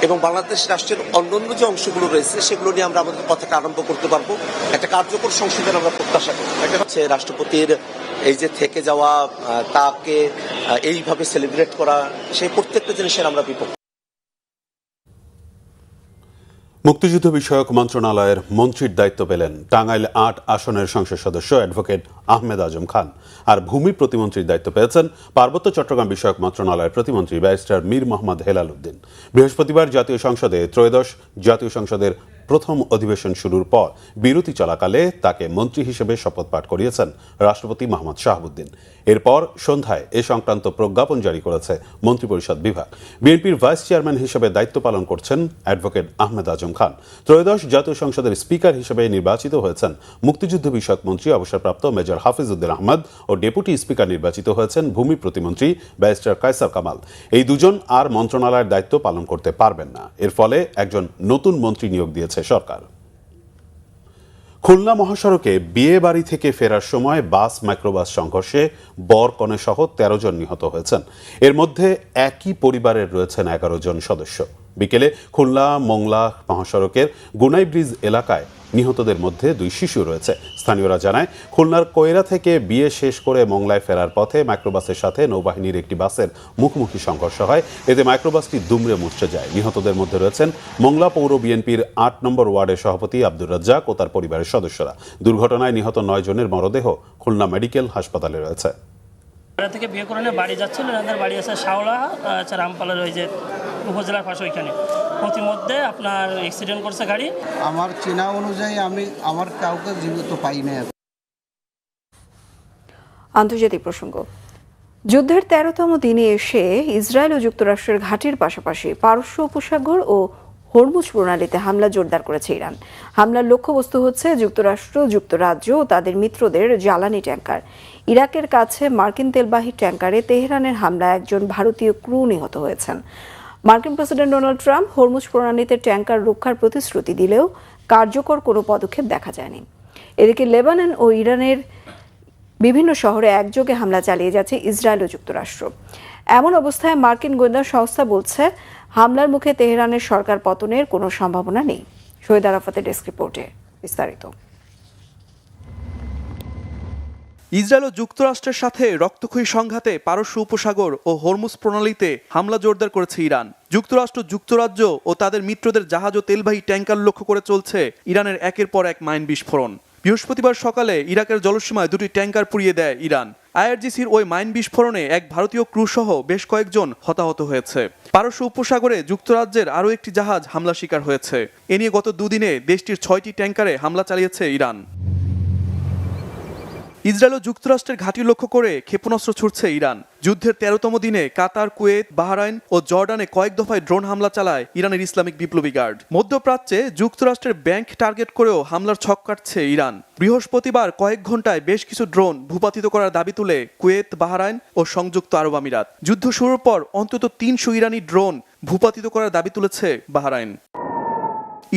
এবং বাংলাদেশ রাষ্ট্রের অন্যান্য যে অংশগুলো রয়েছে সেগুলো নিয়ে আমরা আমাদের পথকে আরম্ভ করতে পারবো। একটা কার্যকর সংসদের আমরা প্রত্যাশা করি। হচ্ছে রাষ্ট্রপতির এই যে থেকে যাওয়া, তাকে এইভাবে সেলিব্রেট করা, সেই প্রত্যেকটা জিনিসের আমরা বিপক্ষ। মুক্তিযুদ্ধ বিষয়ক মন্ত্রণালয়ের মন্ত্রীর দায়িত্ব পেলেন টাঙ্গাইল 8 আসনের সংসদ সদস্য অ্যাডভোকেট আহমেদ আজম খান। আর ভূমি প্রতিমন্ত্রীর দায়িত্ব পেয়েছেন পার্বত্য চট্টগ্রাম বিষয়ক মন্ত্রণালয়ের প্রতিমন্ত্রী ব্যারিস্টার মীর মোহাম্মদ হেলাল উদ্দিন। বৃহস্পতিবার জাতীয় সংসদে ত্রয়োদশ জাতীয় সংসদের প্রথম অধিবেশন শুরুর পর বিরতি চলাকালে তাকে মন্ত্রী হিসেবে শপথ পাঠ করিয়েছেন রাষ্ট্রপতি মোহাম্মদ শাহাবুদ্দিন। এরপর সন্ধ্যায় এ সংক্রান্ত প্রজ্ঞাপন জারি করেছে মন্ত্রিপরিষদ বিভাগ। বিএনপির ভাইস চেয়ারম্যান হিসেবে দায়িত্ব পালন করছেন অ্যাডভোকেট আহমেদ আজম খান। ত্রয়োদশ জাতীয় সংসদের স্পিকার হিসেবে নির্বাচিত হয়েছেন মুক্তিযুদ্ধ বিষয়ক মন্ত্রী অবসরপ্রাপ্ত মেজর হাফিজউদ্দিন আহমদ ও ডেপুটি স্পিকার নির্বাচিত হয়েছেন ভূমি প্রতিমন্ত্রী ব্যারিস্টার কায়সার কামাল। এই দুজন আর মন্ত্রণালয়ের দায়িত্ব পালন করতে পারবেন না। এর ফলে একজন নতুন মন্ত্রী নিয়োগ দিয়েছে সরকার। খুলনা মহাসড়কে বিয়ে বাড়ি থেকে ফেরার সময় বাস মাইক্রোবাস সংঘর্ষে বর কনে সহ 13 জন নিহত হয়েছেন। এর মধ্যে একই পরিবারের রয়েছেন 11 জন সদস্য। বিকেলে খুলনা মোংলা মহাসড়কের গুনাই ব্রিজ এলাকায় নিহতদের মধ্যে 2 শিশু রয়েছে। স্থানীয়রা জানায়, খুলনার কয়রা থেকে বিয়ে শেষ করে মোংলায় ফেরার পথে মাইক্রোবাসের সাথে নৌবাহিনীর একটি বাসের মুখোমুখি সংঘর্ষ হয়। এতে মাইক্রোবাসটি দুমড়ে মুচড়ে যায়। নিহতদের মধ্যে রয়েছেন মোংলা পৌর বিএনপির 8 নম্বর ওয়ার্ডের সভাপতি আব্দুর রাজ্জাক ও তার পরিবারের সদস্যরা। দুর্ঘটনায় নিহত 9 জনের মরদেহ খুলনা মেডিকেল হাসপাতালে রয়েছে। থেকে বিয়ে করে নিয়ে বাড়ি যাচ্ছিল, এনাদের বাড়ি আছে শাওলা রামপালের ওই যে উপজেলার পাশে ওইখানে। প্রতিমধ্যে আপনার অ্যাক্সিডেন্ট করছে গাড়ি। আমার চেনা অনুযায়ী আমি আমার কাউকে জীবিত পাই না। আন্তর্জাতিক প্রসঙ্গ। যুদ্ধের ১৩তম দিনে এসে ইসরায়েল ও যুক্তরাষ্ট্রের ঘাঁটির পাশাপাশি পারস্য উপসাগর ও হরমুজ প্রণালীতে হামলা জোরদার করেছে ইরান। হামলার লক্ষ্যবস্তু হচ্ছে যুক্তরাষ্ট্র, যুক্তরাজ্য ও তাদের মিত্রদের জ্বালানি ট্যাঙ্কার। ইরাকের কাছে মার্কিন তেলবাহী ট্যাঙ্কারে তেহরানের হামলায় একজন ভারতীয় ক্রু নিহত হয়েছেন। মার্কিন প্রেসিডেন্ট ডোনাল্ড ট্রাম্প হরমুজ প্রণালীতে ট্যাঙ্কার রক্ষার প্রতিশ্রুতি দিলেও কার্যকর কোনো পদক্ষেপ দেখা যায়নি। এদিকে লেবানন ও ইরানের বিভিন্ন শহরে একযোগে হামলা চালিয়ে যাচ্ছে ইসরায়েল ও যুক্তরাষ্ট্র। এমন অবস্থায় মার্কিন গোয়েন্দা সংস্থা বলছে হামলার মুখে তেহরানের সরকার পতনের কোনো সম্ভাবনা নেই। শহীদ আরাফাতের ডেস্ক রিপোর্টে বিস্তারিত। ইসরায়েল ও যুক্তরাষ্ট্রের সাথে রক্তক্ষয়ী সংঘাতে পারস্য উপসাগর ও হরমুজ প্রণালীতে হামলা জোরদার করেছে ইরান। যুক্তরাষ্ট্র, যুক্তরাজ্য ও তাদের মিত্রদের জাহাজ ও তেলবাহী ট্যাঙ্কার লক্ষ্য করে চলছে ইরানের একের পর এক মাইন বিস্ফোরণ। বৃহস্পতিবার সকালে ইরাকের জলসীমায় দুটি ট্যাঙ্কার পুড়িয়ে দেয় ইরান। আইআরজিসির ওই মাইন বিস্ফোরণে এক ভারতীয় ক্রু সহ বেশ কয়েকজন হতাহত হয়েছে। পারস্য উপসাগরে যুক্তরাজ্যের আরও একটি জাহাজ হামলা শিকার হয়েছে। এ নিয়ে গত দুদিনে দেশটির 6টি ট্যাঙ্কারে হামলা চালিয়েছে ইরান। ইসরায়েল ও যুক্তরাষ্ট্রের ঘাঁটি লক্ষ্য করে ক্ষেপণাস্ত্র ছুড়ছে ইরান। যুদ্ধের 13তম দিনে কাতার, কুয়েত, বাহরাইন ও জর্ডানে কয়েক দফায় ড্রোন হামলা চালায় ইরানের ইসলামিক বিপ্লবী গার্ড। মধ্যপ্রাচ্যে যুক্তরাষ্ট্রের ব্যাংক টার্গেট করেও হামলার ছক কাটছে ইরান। বৃহস্পতিবার কয়েক ঘন্টায় বেশ কিছু ড্রোন ভূপাতিত করার দাবি তুলে কুয়েত, বাহরাইন ও সংযুক্ত আরব আমিরাত। যুদ্ধ শুরুর পর অন্তত 300 ইরানি ড্রোন ভূপাতিত করার দাবি তুলেছে বাহরাইন।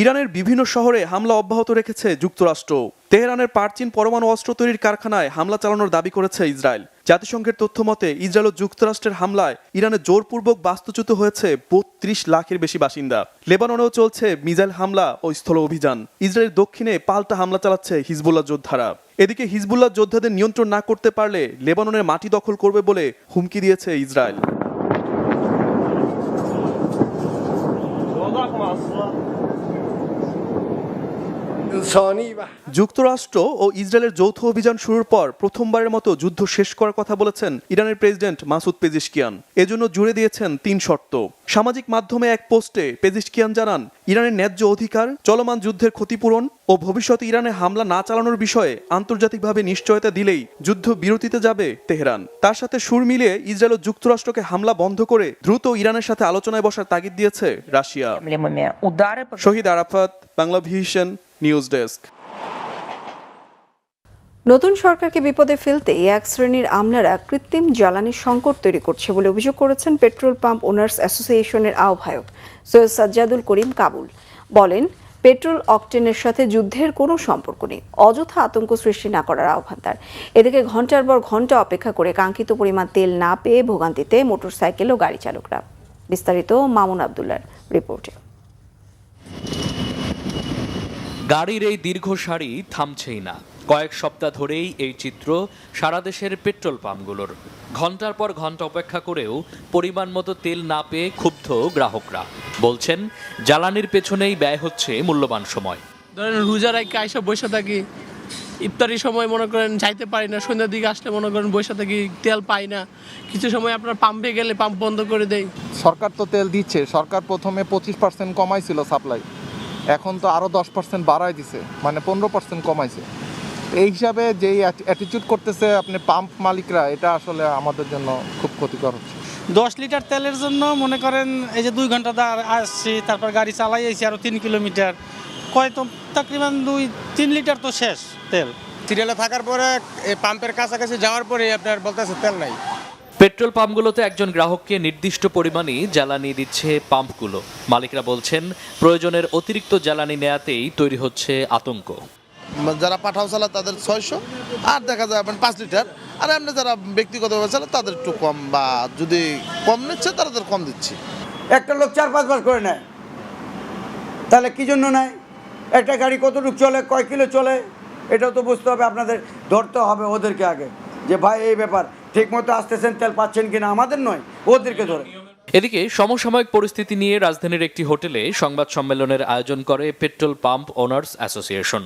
ইরানের বিভিন্ন শহরে হামলা অব্যাহত রেখেছে যুক্তরাষ্ট্র। তেহরানের পারচিন পরমাণু অস্ত্র তৈরির কারখানায় হামলা চালানোর দাবি করেছে ইসরায়েল। জাতিসংঘের তথ্য মতে ইসরায়েল ও যুক্তরাষ্ট্রের হামলায় ইরানে জোরপূর্বক বাস্তুচ্যুত হয়েছে 32 লাখের বেশি বাসিন্দা। লেবাননেও চলছে মিসাইল হামলা ও স্থল অভিযান। ইসরায়েলের দক্ষিণে পাল্টা হামলা চালাচ্ছে হিজবুল্লাহ যোদ্ধারা। এদিকে হিজবুল্লাহ যোদ্ধাদের নিয়ন্ত্রণ না করতে পারলে লেবাননের মাটি দখল করবে বলে হুমকি দিয়েছে ইসরায়েল। যুক্তরাষ্ট্র ও ইসরায়েলের যৌথ অভিযান শুরুর পর প্রথমবারের মতো যুদ্ধ শেষ করার কথা বলেছেন ইরানের প্রেসিডেন্ট মাসুদ পেজিশকিয়ান। এজন্য জুড়ে দিয়েছেন 3 শর্ত। সামাজিক মাধ্যমে এক পোস্টে পেজিশকিয়ান জানান, ইরানের ন্যায্য অধিকার, চলমান যুদ্ধের ক্ষতিপূরণ ও ভবিষ্যতে ইরানে হামলা না চালানোর বিষয়ে আন্তর্জাতিকভাবে নিশ্চয়তা দিলেই যুদ্ধ বিরতিতে যাবে তেহরান। তার সাথে সুর মিলিয়ে ইসরায়েল ও যুক্তরাষ্ট্রকে হামলা বন্ধ করে দ্রুত ইরানের সাথে আলোচনায় বসার তাগিদ দিয়েছে Russia. Shahid Arafat, Bangla vision news desk. নতুন সরকারকে বিপদে ফেলতে এক শ্রেণীর আমলারা কৃত্রিম জ্বালানির সংকট তৈরি করছে বলে অভিযোগ করেছেন পেট্রোল পাম্প ওনার্স অ্যাসোসিয়েশনের আহ্বায়ক সৈয়দ সাজ্জাদুল করিম কাবুল। বলেন, পেট্রোল অকটেনের সাথে যুদ্ধের কোনো সম্পর্ক নেই, অযথা আতঙ্ক সৃষ্টি না করার আহ্বান তার। এদিকে ঘন্টার পর ঘন্টা অপেক্ষা করে কাঙ্ক্ষিত পরিমাণ তেল না পেয়ে ভোগান্তিতে মোটরসাইকেল ও গাড়ি চালকরা। বিস্তারিত মামুন আবদুল্লার রিপোর্টে। গাড়ির এই দীর্ঘ সারি থামছেই না। কয়েক সপ্তাহ ধরেই এই চিত্র সারা দেশের পেট্রোল পাম্পগুলোর। ঘন্টার পর ঘন্টা অপেক্ষা করেও পরিমাণ মতো তেল না পেয়ে ক্ষুব্ধ গ্রাহকরা। বলছেন, জ্বালানির পেছনেই ব্যয় হচ্ছে মূল্যবান সময়। ধরেন রোজার আগে আইসা বসে থাকি, ইফতারির সময় মনে করেন যাইতে পারি না, সন্ধ্যার দিকে আসলে মনে করেন বসে থাকি, তেল পাই না। কিছু সময় আপনার পাম্পে গেলে পাম্প বন্ধ করে দেয়। সরকার তো তেল দিচ্ছে, সরকার প্রথমে 25% কমাইছিল সাপ্লাই, এখন তো আরও 10% বাড়ায় দিছে, মানে 15% কমাইছে। এই হিসাবে যেই অ্যাটিটিউড করতেছে আপনি পাম্প মালিকরা, এটা আসলে আমাদের জন্য খুব ক্ষতিকর হচ্ছে। 10 লিটার তেলের জন্য মনে করেন এই যে 2 ঘন্টা আসছি, তারপর গাড়ি চালাই আইছি আরও 3 কিলোমিটার, তো তাকরিবান 2-3 লিটার তো শেষ তেল। সিরিয়ালে থাকার পরে এই পাম্পের কাছাকাছি যাওয়ার পরে আপনার বলতেছে তেল নাই। পেট্রোল পাম্পগুলোতে একজন গ্রাহককে নির্দিষ্ট পরিমাণই জ্বালানি দিচ্ছে পাম্পগুলো। মালিকরা বলছেন, প্রয়োজনের অতিরিক্ত জ্বালানি নেয়াতেই তৈরি হচ্ছে আতঙ্ক। যারা পাঠাও চালা তাদের 600, আর দেখা যায় আপনার 5 লিটার, আর এমনি যারা ব্যক্তিগতভাবে চালা তাদের একটু কম, বা যদি কম নিচ্ছে তাদের কম দিচ্ছি। একটা লোক 4-5 বার করে নেয়, তাহলে কি জন্য নেয়? একটা গাড়ি কতটুকু চলে, কয় কিলো চলে, এটাও তো বুঝতে হবে। আপনাদের ধরতে হবে ওদেরকে আগে, যে ভাই এই ব্যাপার ঠিক মতো আসতেছেন, তেল পাচ্ছেন কিনা, আমাদের নয়, ওদেরকে ধরে। এদিকে সমসাময়িক পরিস্থিতি নিয়ে রাজধানীর একটি হোটেলে সংবাদ সম্মেলনের আয়োজন করে পেট্রোল পাম্প ওনার্স অ্যাসোসিয়েশন।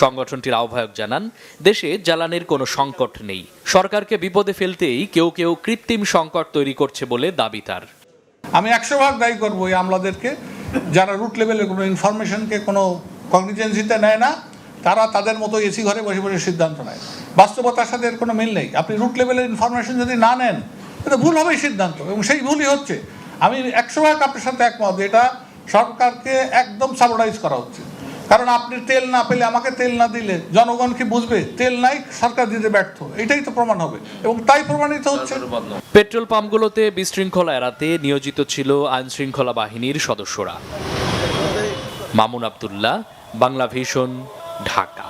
সংগঠনটির আহ্বায়ক জানান, দেশে জ্বালানির কোনো সংকট নেই, সরকারকে বিপদে ফেলতেই কেউ কেউ কৃত্রিম সংকট তৈরি করছে বলে দাবি তার। আমি 100% দায়ী করবো এই আমলাদেরকে, যারা রুট লেভেলে কোনো ইনফরমেশনকে কোনো কগনিজেন্সিতে নেয় না, তারা তাদের মতো এসি ঘরে বসে বসে সিদ্ধান্ত নেয়। বাস্তবতার সাথে এর কোনো মিল নেই। আপনি রুট লেভেলের ইনফরমেশন যদি না নেন, এটা ভুল হবেই সিদ্ধান্ত, এবং সেই ভুলই হচ্ছে। আমি 100% আপনার সাথে একমত, এটা সরকারকে একদম সাবঅর্ডাইজ করা হচ্ছে। কারণ আপনি তেল না পেলে, আমাকে তেল না দিলে জনগণ কি বুঝবে? তেল নাই, সরকার দিতে ব্যর্থ, এটাই তো প্রমাণ হবে, এবং তাই প্রমাণিত হচ্ছে। পেট্রোল পাম্পগুলোতে বিশৃঙ্খলা এড়াতে নিয়োজিত ছিল আইন শৃঙ্খলা বাহিনীর সদস্যরা। মামুন আব্দুল্লাহ, বাংলা ভিশন, ঢাকা।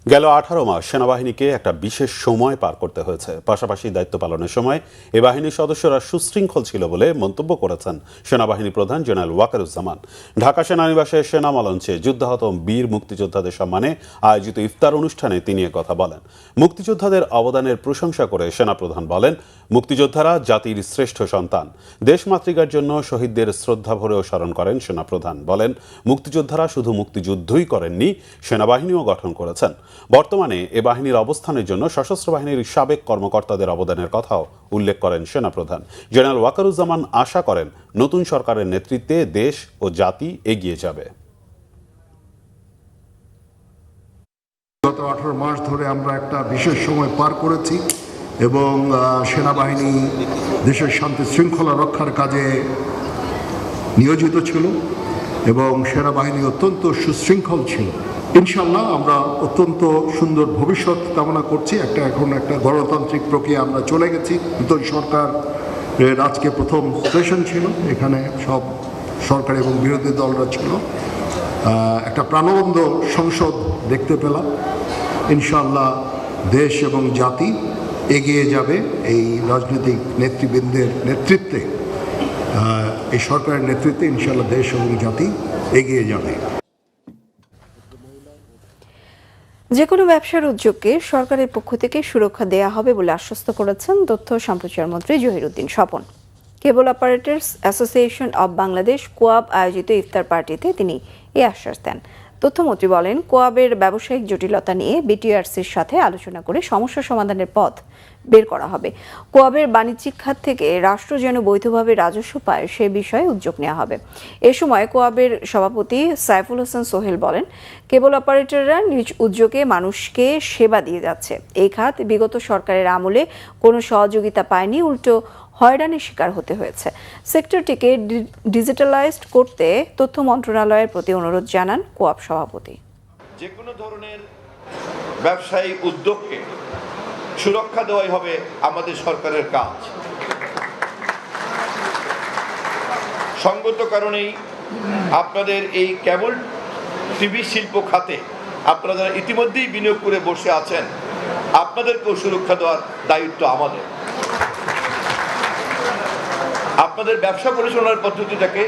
গেল 18 মাস সেনাবাহিনীকে একটা বিশেষ সময় পার করতে হয়েছে। পাশাপাশি দায়িত্ব পালনের সময় এ বাহিনীর সদস্যরা সুশৃঙ্খল ছিল বলে মন্তব্য করেছেন সেনাবাহিনী প্রধান জেনারেল ওয়াকারুজ্জামান। ঢাকা সেনানিবাসে সেনা মঞ্চে যুদ্ধাহত বীর মুক্তিযোদ্ধাদের সম্মানে আয়োজিত ইফতার অনুষ্ঠানে তিনি কথা বলেন। মুক্তিযোদ্ধাদের অবদানের প্রশংসা করে সেনাপ্রধান বলেন, মুক্তিযোদ্ধারা জাতির শ্রেষ্ঠ সন্তান। দেশমাতৃকার জন্য শহীদদের শ্রদ্ধা ভরেও স্মরণ করেন সেনাপ্রধান। বলেন, মুক্তিযোদ্ধারা শুধু মুক্তিযুদ্ধই করেননি, সেনাবাহিনীও গঠন করেছেন। বর্তমানে এ বাহিনীর অবস্থানের জন্য সশস্ত্র বাহিনীর সাবেক কর্মকর্তাদের অবদানের কথাও উল্লেখ করেন সেনাপ্রধান। জেনারেল ওয়াকারুজ্জামান আশা করেন, নতুন সরকারের নেতৃত্বে দেশ ও জাতি এগিয়ে যাবে। গত 18 মাস ধরে আমরা একটা বিশেষ সময় পার করেছি, এবং সেনাবাহিনী দেশের শান্তি শৃঙ্খলা রক্ষার কাজে নিয়োজিত ছিল, এবং সেনাবাহিনী অত্যন্ত সুশৃঙ্খল ছিল। ইনশাল্লাহ আমরা অত্যন্ত সুন্দর ভবিষ্যৎ কামনা করছি। এখন একটা গণতান্ত্রিক প্রক্রিয়া আমরা চলে গেছি। নতুন সরকারের আজকে প্রথম সেশন ছিল, এখানে সব সরকার এবং বিরোধী দলরা ছিল। একটা প্রাণবন্ত সংসদ দেখতে পেলাম। ইনশাল্লাহ দেশ এবং জাতি এগিয়ে যাবে এই রাজনৈতিক নেতৃবৃন্দের নেতৃত্বে। এই সরকারের নেতৃত্বে ইনশাল্লাহ দেশ এবং জাতি এগিয়ে যাবে। যে কোনো ব্যবসার উদ্যোগকে সরকারের পক্ষ থেকে সুরক্ষা দেয়া হবে বলে আশ্বস্ত করেছেন তথ্য সম্প্রচার মন্ত্রী জহিরুদ্দিন স্বপন। কেবল অপারেটর্স অ্যাসোসিয়েশন অব বাংলাদেশ কোয়াব আয়োজিত ইফতার পার্টিতে তিনি এই আশ্বাস দেন। তথ্যমন্ত্রী বলেন, কোয়াবের ব্যবসায়িক জটিলতা নিয়ে বিটিআরসির সাথে আলোচনা করে সমস্যা সমাধানের পথ বের করা হবে। কোয়াবের বাণিজ্যিক খাত থেকে রাষ্ট্র যেন বৈধভাবে রাজস্ব পায় সে বিষয়ে উদ্যোগ নেওয়া হবে। এ সময় কোয়াবের সভাপতি সাইফুল হোসেন সোহেল বলেন, কেবল অপারেটররা নিজ উদ্যোগে মানুষকে সেবা দিয়ে যাচ্ছে। এই খাত বিগত সরকারের আমলে কোনো সহযোগিতা পায়নি, উল্টো হয়রানির শিকার হতে হয়েছে। সেক্টরটিকে ডিজিটালাইজড করতে তথ্য মন্ত্রণালয়ের প্রতি অনুরোধ জানান কোয়াব সভাপতি। যে কোনো ধরনের ব্যবসায়িক উদ্যোগকে সুরক্ষা দেওয়াই হবে আমাদের সরকারের কাজ। সঙ্গত কারণেই আপনাদের এই কেবল টিভি শিল্প খাতে আপনারা ইতিমধ্যেই বিনিয়োগ করে বসে আছেন, আপনাদেরকেও সুরক্ষা দেওয়ার দায়িত্ব আমাদের। আপনাদের ব্যবসা পরিচালনার পদ্ধতিটাকে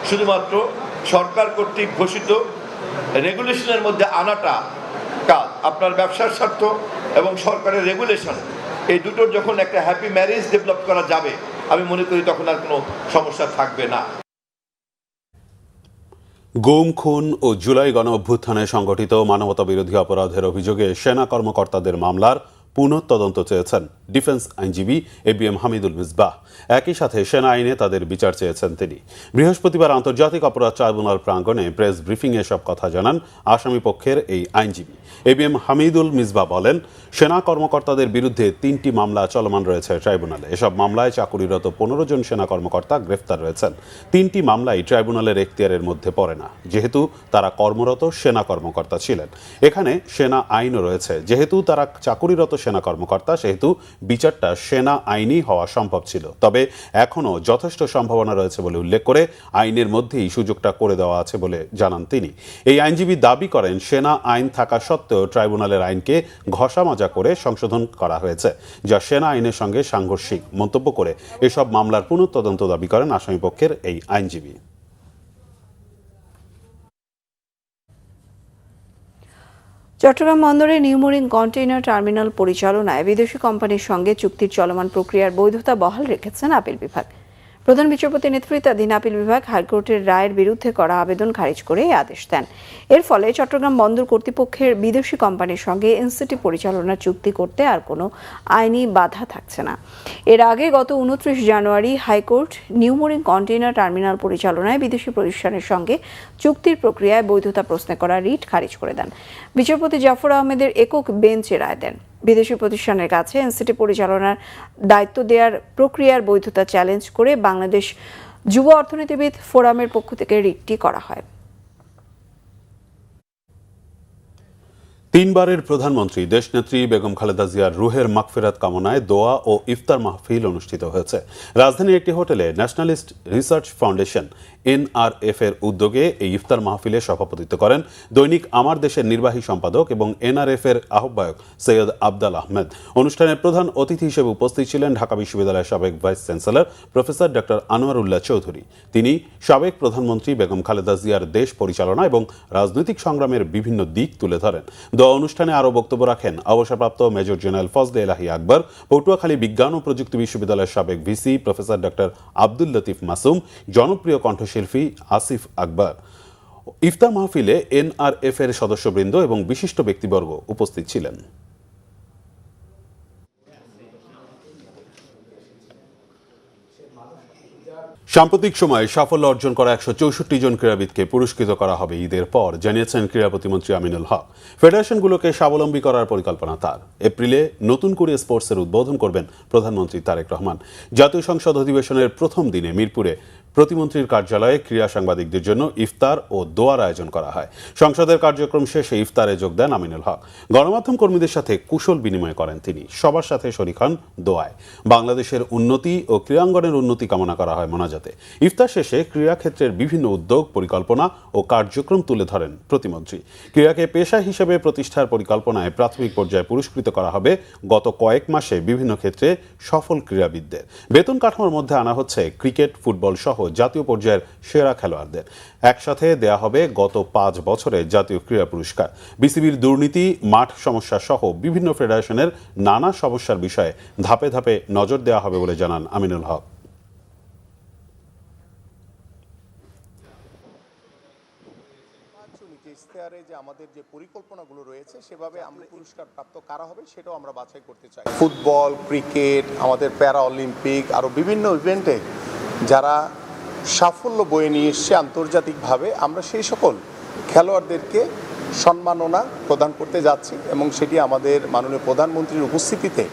শুধুমাত্র সরকার কর্তৃক ঘোষিত রেগুলেশনের মধ্যে আনাটা কাজ। আপনার ব্যবসার স্বার্থ এবং সরকারের রেগুলেশন, এই দুটোর যখন একটা হ্যাপি ম্যারেজ ডেভেলপ করা যাবে, আমি মনে করি তখন আর কোনো সমস্যা থাকবে না। গুম, খুন ও জুলাই গণ অভ্যুত্থানে সংগঠিত মানবতা বিরোধী অপরাধের অভিযোগে সেনা কর্মকর্তাদের মামলার পুনঃতদন্ত চেয়েছেন ডিফেন্স আইনজীবী এবিএম হামিদুল মিসবাহ। একই সাথে সেনা আইনে তাদের বিচার চেয়েছেন তিনি। বৃহস্পতিবার আন্তর্জাতিক অপরাধ ট্রাইব্যুনাল প্রাঙ্গণে প্রেস ব্রিফিংয়ে সব কথা জানান আসামি পক্ষের এই আইনজীবী। এবিএম হামিদুল মিসবাহ বলেন, সেনা কর্মকর্তাদের বিরুদ্ধে 3টি মামলা চলমান রয়েছে ট্রাইব্যুনালে। এসব মামলায় চাকুরিরত 15 জন সেনা কর্মকর্তা গ্রেফতার রয়েছেন। 3টি মামলাই ট্রাইব্যুনালের এখতিয়ারের মধ্যে পড়ে না, যেহেতু তারা কর্মরত সেনা কর্মকর্তা ছিলেন। এখানে সেনা আইনও রয়েছে, যেহেতু তারা চাকুরিরত সেনা কর্মকর্তা, সেহেতু বিচারটা সেনা আইনই হওয়া সম্ভব ছিল। তবে এখনও যথেষ্ট সম্ভাবনা রয়েছে বলে উল্লেখ করে আইনের মধ্যেই সুযোগটা করে দেওয়া আছে বলে জানান তিনি। এই আইনজীবী দাবি করেন, সেনা আইন থাকা সত্ত্বেও ট্রাইব্যুনালের আইনকে ঘষামাজা করে সংশোধন করা হয়েছে, যা সেনা আইনের সঙ্গে সাংঘর্ষিক। মন্তব্য করে এসব মামলার পুনঃতদন্ত দাবি করেন আসামিপক্ষের এই আইনজীবী। চট্টগ্রাম বন্দরে নিউমোরিং কন্টেইনার টার্মিনাল পরিচালনায় বিদেশি কোম্পানির সঙ্গে চুক্তির চলমান প্রক্রিয়ার বৈধতা বহাল রেখেছেন আপিল বিভাগ। প্রধান বিচারপতি নেতৃত্বাধীন আপিল বিভাগ হাইকোর্টের রায়ের বিরুদ্ধে করা আবেদন খারিজ করে এই আদেশ দেন। এর ফলে চট্টগ্রাম বন্দর কর্তৃপক্ষের বিদেশি কোম্পানির সঙ্গে এনসিটি পরিচালনার চুক্তি করতে আর কোনো আইনি বাধা থাকছে না। এর আগে গত 29 জানুয়ারি হাইকোর্ট নিউমোরিং কন্টেইনার টার্মিনাল পরিচালনায় বিদেশি প্রতিষ্ঠানের সঙ্গে চুক্তির প্রক্রিয়ায় বৈধতা প্রশ্নে করা রিট খারিজ করে দেন। বিচারপতি জাফর আহমেদের একক বেঞ্চে রায় দেন। বিদেশি প্রতিষ্ঠানের কাছে এনসিটি পরিচালনার দায়িত্ব দেওয়ার প্রক্রিয়ার বৈধতা চ্যালেঞ্জ করে বাংলাদেশ যুব অর্থনীতিবিদ ফোরামের পক্ষ থেকে রিটটি করা হয়। তিনবারের প্রধানমন্ত্রী দেশনেত্রী বেগম খালেদা জিয়ার রুহের মাগফিরাত কামনায় দোয়া ও ইফতার মাহফিল অনুষ্ঠিত হয়েছে। রাজধানীর একটি হোটেলে ন্যাশনালিস্ট রিসার্চ ফাউন্ডেশন NRF এর উদ্যোগে এই ইফতার মাহফিলে সভাপতিত্ব করেন দৈনিক আমার দেশের নির্বাহী সম্পাদক এবং NRF এর আহ্বায়ক সৈয়দ আবদাল আহমেদ। অনুষ্ঠানের প্রধান অতিথি হিসেবে উপস্থিত ছিলেন ঢাকা বিশ্ববিদ্যালয়ের সাবেক vice chancellor professor doctor Anwarullah Chowdhury. তিনি সাবেক প্রধানমন্ত্রী বেগম খালেদা জিয়ার দেশ পরিচালনা এবং রাজনৈতিক সংগ্রামের বিভিন্ন দিক তুলে ধরেন। অনুষ্ঠানে আরও বক্তব্য রাখেন অবসরপ্রাপ্ত মেজর জেনারেল ফজলে এলাহি আকবর, পটুয়াখালী বিজ্ঞান ও প্রযুক্তি বিশ্ববিদ্যালয়ের সাবেক VC professor doctor Abdul Latif Masum, জনপ্রিয় কণ্ঠশিল্পী আসিফ আকবর। ইফতার মাহফিলে NRF এর সদস্যবৃন্দ এবং বিশিষ্ট ব্যক্তিবর্গ উপস্থিত ছিলেন। সাম্প্রতিক সময়ে সাফল্য অর্জন করা 164 জন ক্রীড়াবিদকে পুরস্কৃত করা হবে ঈদের পর, জানিয়েছেন ক্রীড়া প্রতিমন্ত্রী আমিনুল হক। ফেডারেশনগুলোকে স্বাবলম্বী করার পরিকল্পনা তার। এপ্রিলে নতুন করে স্পোর্টসের উদ্বোধন করবেন প্রধানমন্ত্রী তারেক রহমান। জাতীয় সংসদ অধিবেশনের প্রথম দিনে মিরপুরে প্রতিমন্ত্রীর কার্যালয়ে ক্রীড়া সাংবাদিকদের জন্য ইফতার ও দোয়ার আয়োজন করা হয়। সংসদের কার্যক্রম শেষে ইফতারে যোগ দেন আমিনুল হক। গণমাধ্যম কর্মীদের সাথে কুশল বিনিময় করেন তিনি। সবার সাথে শরীক হন দোয়ায়। বাংলাদেশের উন্নতি ও ক্রীড়াঙ্গনের উন্নতি কামনা করা হয় মোনাজাতে। ইফতার শেষে ক্রীড়াক্ষেত্রের বিভিন্ন উদ্যোগ, পরিকল্পনা ও কার্যক্রম তুলে ধরেন প্রতিমন্ত্রী। ক্রীড়াকে পেশা হিসেবে প্রতিষ্ঠার পরিকল্পনায় প্রাথমিক পর্যায়ে পুরস্কৃত করা হবে গত কয়েক মাসে বিভিন্ন ক্ষেত্রে সফল ক্রীড়াবিদদের। বেতন কাঠামোর মধ্যে আনা হচ্ছে ক্রিকেট, ফুটবল সহ জাতীয় পর্যায়ের সেরা খেলোয়াড়দের। একসাথে দেয়া হবে গত 5 বছরের জাতীয় ক্রীড়া পুরস্কার। বিসিবির দুর্নীতি, মাঠ সমস্যা সহ বিভিন্ন ফেডারেশনের নানা সমস্যার বিষয়ে ধাপে ধাপে নজর দেওয়া হবে বলে জানান আমিনুল হক। ইশতেহারে যে আমাদের যে পরিকল্পনাগুলো রয়েছে সেভাবে আমরা পুরস্কার প্রাপ্ত কারা হবে সেটাও আমরা বাছাই করতে চাই। ফুটবল, ক্রিকেট, আমাদের প্যারা অলিম্পিক, আরও বিভিন্ন ইভেন্টে যারা সাফল্য বয়ে নিয়ে এসছে আন্তর্জাতিকভাবে, আমরা সেই সকল খেলোয়াড়দেরকে সম্মাননা প্রদান করতে যাচ্ছি এবং সেটি আমাদের মাননীয় প্রধানমন্ত্রীর উপস্থিতিতে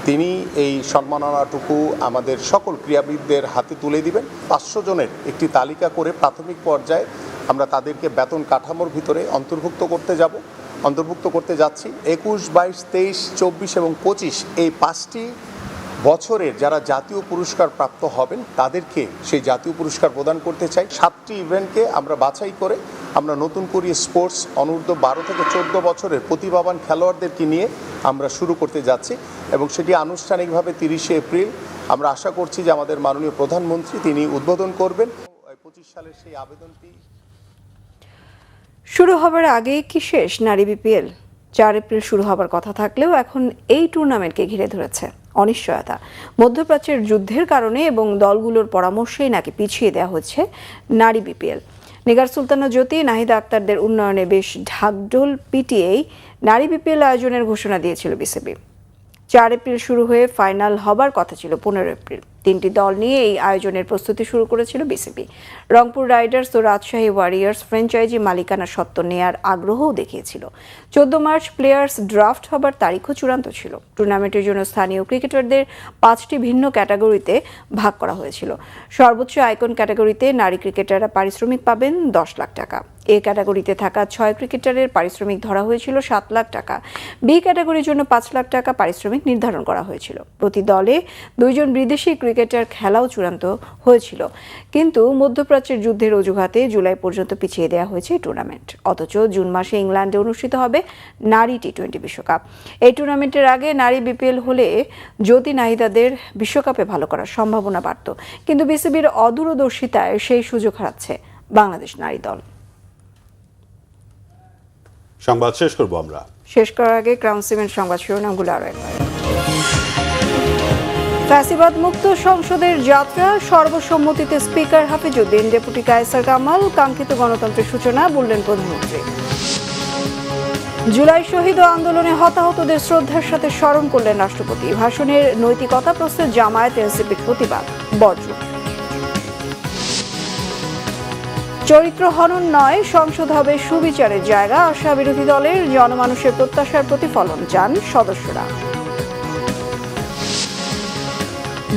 তিনি এই সম্মাননাটুকু আমাদের সকল ক্রীড়াবিদদের হাতে তুলে দিবেন। 500 জনের একটি তালিকা করে প্রাথমিক পর্যায়ে আমরা তাদেরকে বেতন কাঠামোর ভিতরে অন্তর্ভুক্ত করতে যাচ্ছি। 21, 22, 23, 24 এবং 25 এই 5টি বছরের যারা জাতীয় পুরস্কার প্রাপ্ত হবেন তাদেরকে সেই জাতীয় পুরস্কার প্রদান করতে চাই। 7টি ইভেন্টকে আমরা বাছাই করে আমরা নতুন করে স্পোর্টস অনূর্ধ্ব 12 থেকে 14 বছরের প্রতিভাবান খেলোয়াড়দেরকে নিয়ে আমরা শুরু করতে যাচ্ছি এবং সেটি আনুষ্ঠানিকভাবে 30 এপ্রিল আমরা আশা করছি যে আমাদের মাননীয় প্রধানমন্ত্রী তিনি উদ্বোধন করবেন। 25 সালের সেই আবেদনটি শুরু হবার আগে কি শেষ নারী বিপিএল? 4 এপ্রিল শুরু হবার কথা থাকলেও এখন এই টুর্নামেন্টকে ঘিরে ধরেছে অনিশ্চয়তা। মধ্যপ্রাচ্যের যুদ্ধের কারণে এবং দলগুলোর পরামর্শেই নাকি পিছিয়ে দেওয়া হচ্ছে নারী বিপিএল। নিগার সুলতানা জ্যোতি, নাহিদা আক্তারদের উন্নয়নে বেশ ঢাকঢোল পিটিয়েই নারী বিপিএল আয়োজনের ঘোষণা দিয়েছিল বিসিবি। 4 এপ্রিল শুরু হয়ে ফাইনাল হবার কথা ছিল 15 এপ্রিল। 3টি দল নিয়ে এই আয়োজনের প্রস্তুতি শুরু করেছিল বিসিবি। রংপুর রাইডার্স ও রাজশাহী ওয়ারিয়ার্স ফ্র্যাঞ্চাইজি মালিকানা সত্ত্ব নেয়ার আগ্রহও দেখিয়েছিল। 14 মার্চ প্লেয়ার্স ড্রাফট হবার তারিখও চূড়ান্ত ছিল। টুর্নামেন্টের জন্য স্থানীয় ক্রিকেটারদের 5টি ভিন্ন ক্যাটাগরিতে ভাগ করা হয়েছিল। সর্বোচ্চ আইকন ক্যাটাগরিতে নারী ক্রিকেটাররা পারিশ্রমিক পাবেন 10 লাখ টাকা। এ ক্যাটাগরিতে থাকা 6 ক্রিকেটারের পারিশ্রমিক ধরা হয়েছিল 7 লাখ টাকা। বি ক্যাটাগরির জন্য 5 লাখ টাকা পারিশ্রমিক নির্ধারণ করা হয়েছিল। প্রতি দলে 2 জন বিদেশি ক্রিকেটার খেলাও চূড়ান্ত হয়েছিল, কিন্তু মধ্যপ্রাচ্যের যুদ্ধের অজুহাতে জুলাই পর্যন্ত পিছিয়ে দেওয়া হয়েছে এই টুর্নামেন্ট। অথচ জুন মাসে ইংল্যান্ডে অনুষ্ঠিত হবে নারী টি20 বিশ্বকাপ। এই টুর্নামেন্টের আগে নারী বিপিএল হলে জ্যোতি নাহিদাদের বিশ্বকাপে ভালো করার সম্ভাবনা বাড়ত, কিন্তু বিসিবির অদূরদর্শিতায় সেই সুযোগ হারাচ্ছে বাংলাদেশ নারী দল। সংবাদ শেষ করব আমরা শেষ করার আগে ক্রাউন সিমেন্ট সংবাদ শিরোনামগুলো আরও একবার। ফ্যাসিবাদ মুক্ত সংসদের যাত্রা, সর্বসম্মতিতে স্পিকার হাফিজউদ্দিন, ডেপুটি কায়সার কামাল, কাঙ্ক্ষিত গণতন্ত্রের সূচনা বললেন প্রধানমন্ত্রী। জুলাই শহীদ আন্দোলনে হতাহতদের শ্রদ্ধার সাথে স্মরণ করলেন রাষ্ট্রপতি। ভাষণের নৈতিকতা প্রশ্নে জামায়াত এনসিপির প্রতিবাদ বর্জ্য। চরিত্র হনন নয়, সংসদ হবে সুবিচারের জায়গা, আশা বিরোধী দলের। জনমানুষের প্রত্যাশার প্রতিফলন চান সদস্যরা।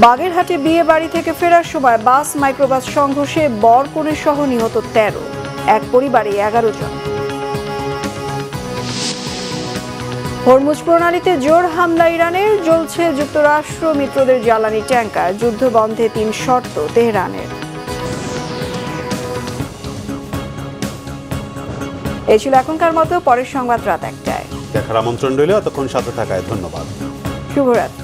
বাগেরহাটে বিয়ে বাড়ি থেকে ফেরার সময় বাস মাইক্রোবাস সংঘর্ষে বর কনে সহ নিহত 13, এক পরিবারে 11 জন। হরমুজ প্রণালীতে জোর হামলা ইরানের, জ্বলছে যুক্তরাষ্ট্র মিত্রদের জ্বালানি ট্যাঙ্কার। যুদ্ধ বন্ধে 3 শর্ত তেহরানের। এই ছিল এখনকার মতো, পরের সংবাদ রাত 1টায় দেখার আমন্ত্রণ রইল। এতক্ষণ সাথে থাকায় ধন্যবাদ। শুভরাত্রি।